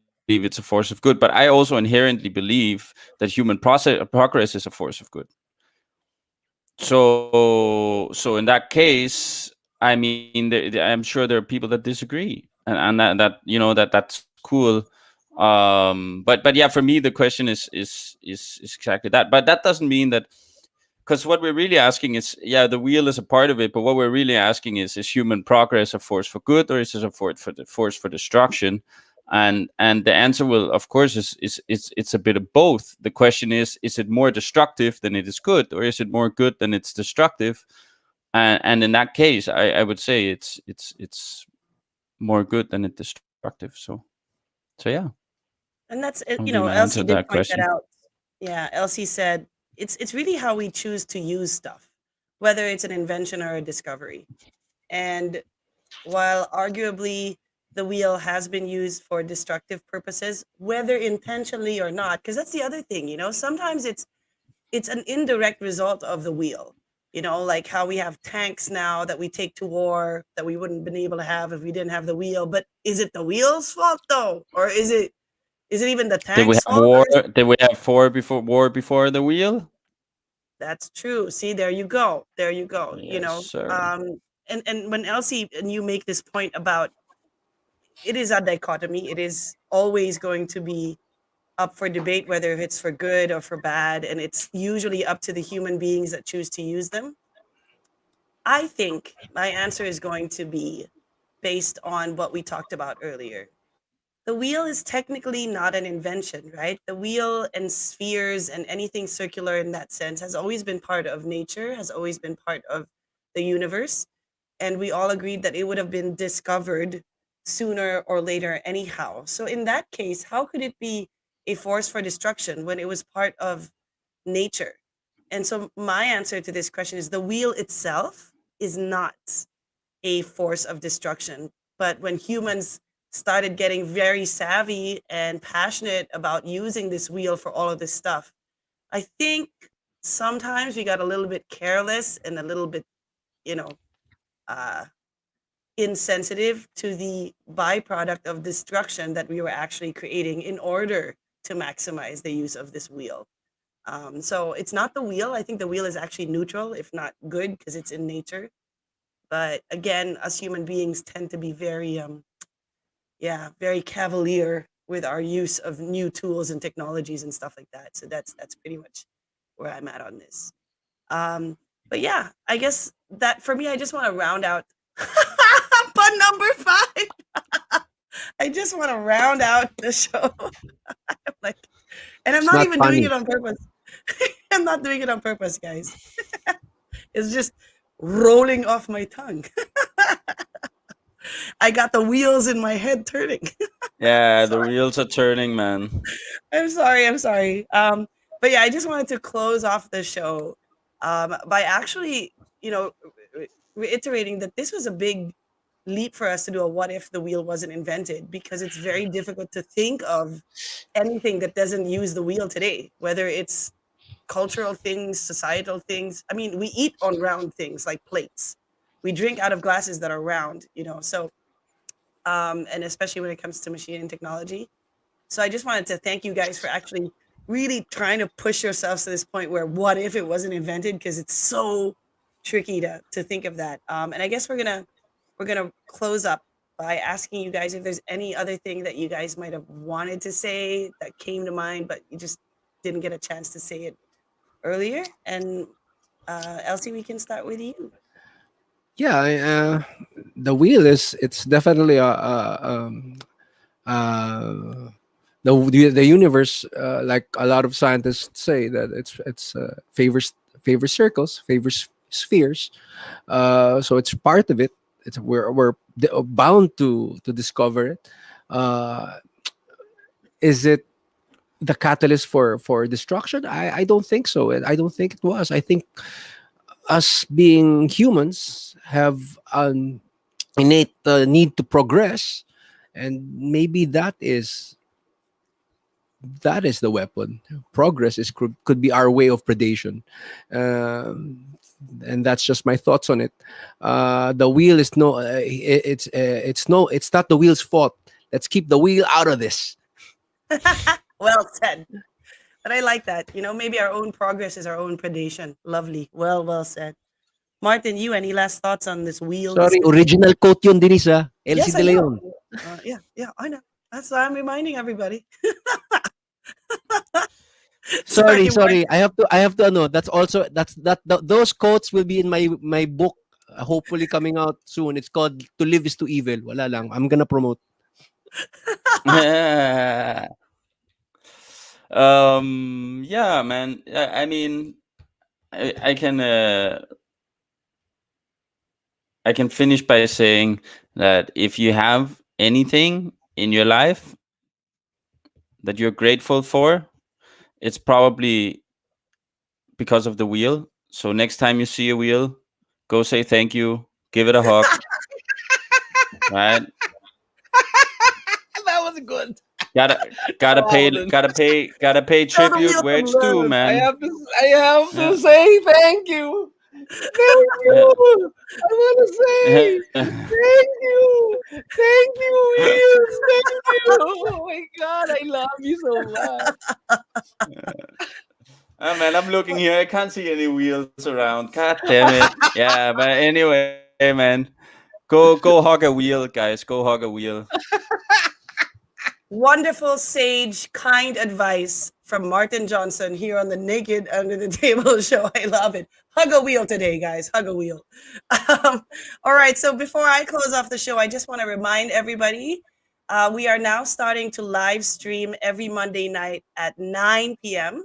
it's a force of good, but I also inherently believe that human progress is a force of good. So in that case, I mean, I'm sure there are people that disagree, and that's cool. But yeah, for me, the question is exactly that. But that doesn't mean that, because what we're really asking is, yeah, the wheel is a part of it, but what we're really asking is human progress a force for good, or is it a force for destruction? And the answer will, of course, is it's a bit of both. The question is it more destructive than it is good, or is it more good than it's destructive? And in that case, I would say it's more good than it's destructive. So yeah, And that's how do you you know, answer Elsie did that point that question? out. Yeah, Elsie said it's really how we choose to use stuff, whether it's an invention or a discovery. And while arguably the wheel has been used for destructive purposes, whether intentionally or not, because that's the other thing, sometimes it's an indirect result of the wheel. Like how we have tanks now that we take to war that we wouldn't been able to have if we didn't have the wheel. But is it the wheel's fault though, or is it even the Did we tank's have fault, or war? is it? Did we have war before the wheel? That's true. See, there you go. There you go. Yes, sir. And when Elsie and you make this point about it is a dichotomy, it is always going to be up for debate whether if it's for good or for bad, and it's usually up to the human beings that choose to use them. I think my answer is going to be based on what we talked about earlier. The wheel is technically not an invention, right? The wheel and spheres and anything circular in that sense has always been part of nature, has always been part of the universe. And we all agreed that it would have been discovered sooner or later, anyhow. So, in that case, how could it be a force for destruction when it was part of nature? And so, my answer to this question is the wheel itself is not a force of destruction. But when humans started getting very savvy and passionate about using this wheel for all of this stuff, I think sometimes we got a little bit careless and a little bit, you know, uh, insensitive to the byproduct of destruction that we were actually creating in order to maximize the use of this wheel. So it's not the wheel. I think the wheel is actually neutral, if not good, because it's in nature. But again, us human beings tend to be very, very cavalier with our use of new tools and technologies and stuff like that. So that's pretty much where I'm at on this. But yeah, I guess that for me, I just want to round out pun number 5. I just want to round out the show. like, and I'm It's not not even doing it funny. on purpose. I'm not doing it on purpose, guys. It's just rolling off my tongue. I got the wheels in my head turning. Yeah, the Sorry. wheels are turning, man. I'm sorry. I'm sorry. But yeah, I just wanted to close off the show by actually, reiterating that this was a big leap for us to do a what if the wheel wasn't invented, because it's very difficult to think of anything that doesn't use the wheel today, whether it's cultural things, societal things. I mean, we eat on round things like plates. We drink out of glasses that are round, so and especially when it comes to machine and technology. So I just wanted to thank you guys for actually really trying to push yourselves to this point where what if it wasn't invented, because it's so tricky to think of that. And I guess we're gonna close up by asking you guys if there's any other thing that you guys might have wanted to say that came to mind, but you just didn't get a chance to say it earlier. And Elsie, we can start with you. Yeah, the wheel is it's definitely uh, the universe, like a lot of scientists say that it's favors circles, favors spheres. So it's part of it. It's we're bound to discover it. Uh, is it the catalyst for destruction? I don't think so. I don't think it was. I think us being humans have an innate need to progress, and maybe that is the weapon. Progress could be our way of predation. um, and that's just my thoughts on it. The wheel is no it's not the wheel's fault. Let's keep the wheel out of this. Well said. But I like that. Maybe our own progress is our own predation. Lovely. Well said. Martin, you any last thoughts on this wheel Sorry, discussion? original quote yun, Denise, ha? Elsie Yes, I De know. Leon. Yeah, I know. That's why I'm reminding everybody. Sorry, Sorry, Martin. sorry. I have to know. That's also those quotes will be in my book, hopefully coming out soon. It's called To Live is to Evil. Wala lang. I'm gonna promote. Yeah, man. I mean, I can I can finish by saying that if you have anything in your life that you're grateful for, it's probably because of the wheel. So next time you see a wheel, go say thank you, give it a hug, right? That was good. Wow, then. Gotta pay Tell the tribute wheel where some it's due, love. man. I have Yeah. to say thank you. Thank you. I want to say thank you. Thank you, Wheels. Thank you. Oh my God, I love you so much. Oh man, I'm looking here. I can't see any wheels around. God damn it. Yeah, but anyway, man. Go hug a wheel, guys. Go hug a wheel. Wonderful, sage, kind advice from Martin Johnson here on the Naked Under the Table show. I love it. Hug a wheel today, guys. Hug a wheel. All right. So before I close off the show, I just want to remind everybody we are now starting to live stream every Monday night at 9 p.m.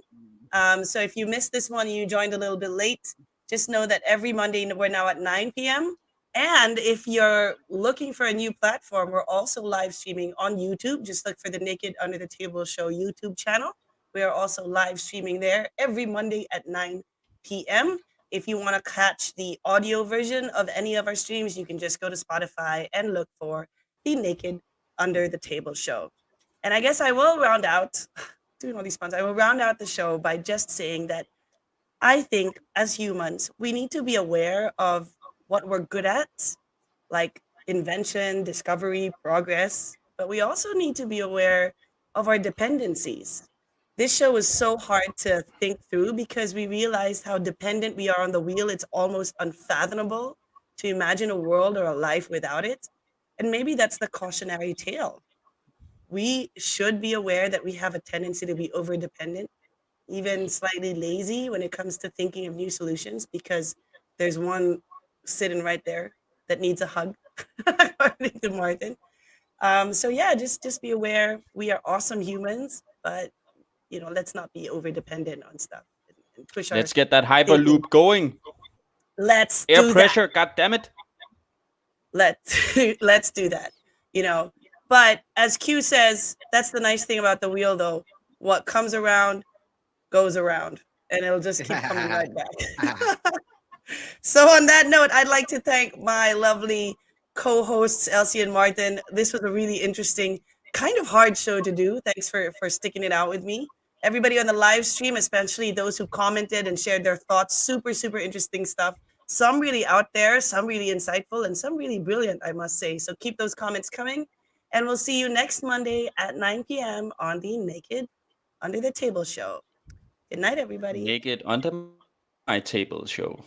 So if you missed this one, you joined a little bit late, just know that every Monday we're now at 9 p.m. And if you're looking for a new platform, we're also live streaming on YouTube. Just look for the Naked Under the Table Show YouTube channel. We are also live streaming there every Monday at 9 p.m. If you want to catch the audio version of any of our streams, you can just go to Spotify and look for the Naked Under the Table Show. And I guess I will round out, doing all these puns, I will round out the show by just saying that I think as humans, we need to be aware of what we're good at, like invention, discovery, progress, but we also need to be aware of our dependencies. This show is so hard to think through because we realized how dependent we are on the wheel. It's almost unfathomable to imagine a world or a life without it. And maybe that's the cautionary tale. We should be aware that we have a tendency to be over dependent, even slightly lazy when it comes to thinking of new solutions because there's one sitting right there that needs a hug, according to Martin. So yeah, just be aware we are awesome humans, but let's not be over dependent on stuff and push our Let's get that thinking. hyperloop going. Let's Air do that. pressure, god damn it. Let's let's do that. You know, but as Q says, that's the nice thing about the wheel, though. What comes around goes around, and it'll just keep coming right back. So on that note, I'd like to thank my lovely co-hosts Elsie and Martin. This was a really interesting, kind of hard show to do. Thanks for sticking it out with me. Everybody on the live stream, especially those who commented and shared their thoughts, super super interesting stuff. Some really out there, some really insightful, and some really brilliant, I must say. So keep those comments coming, and we'll see you next Monday at 9 p.m. on the Naked Under the Table show. Good night, everybody. Naked under my table show.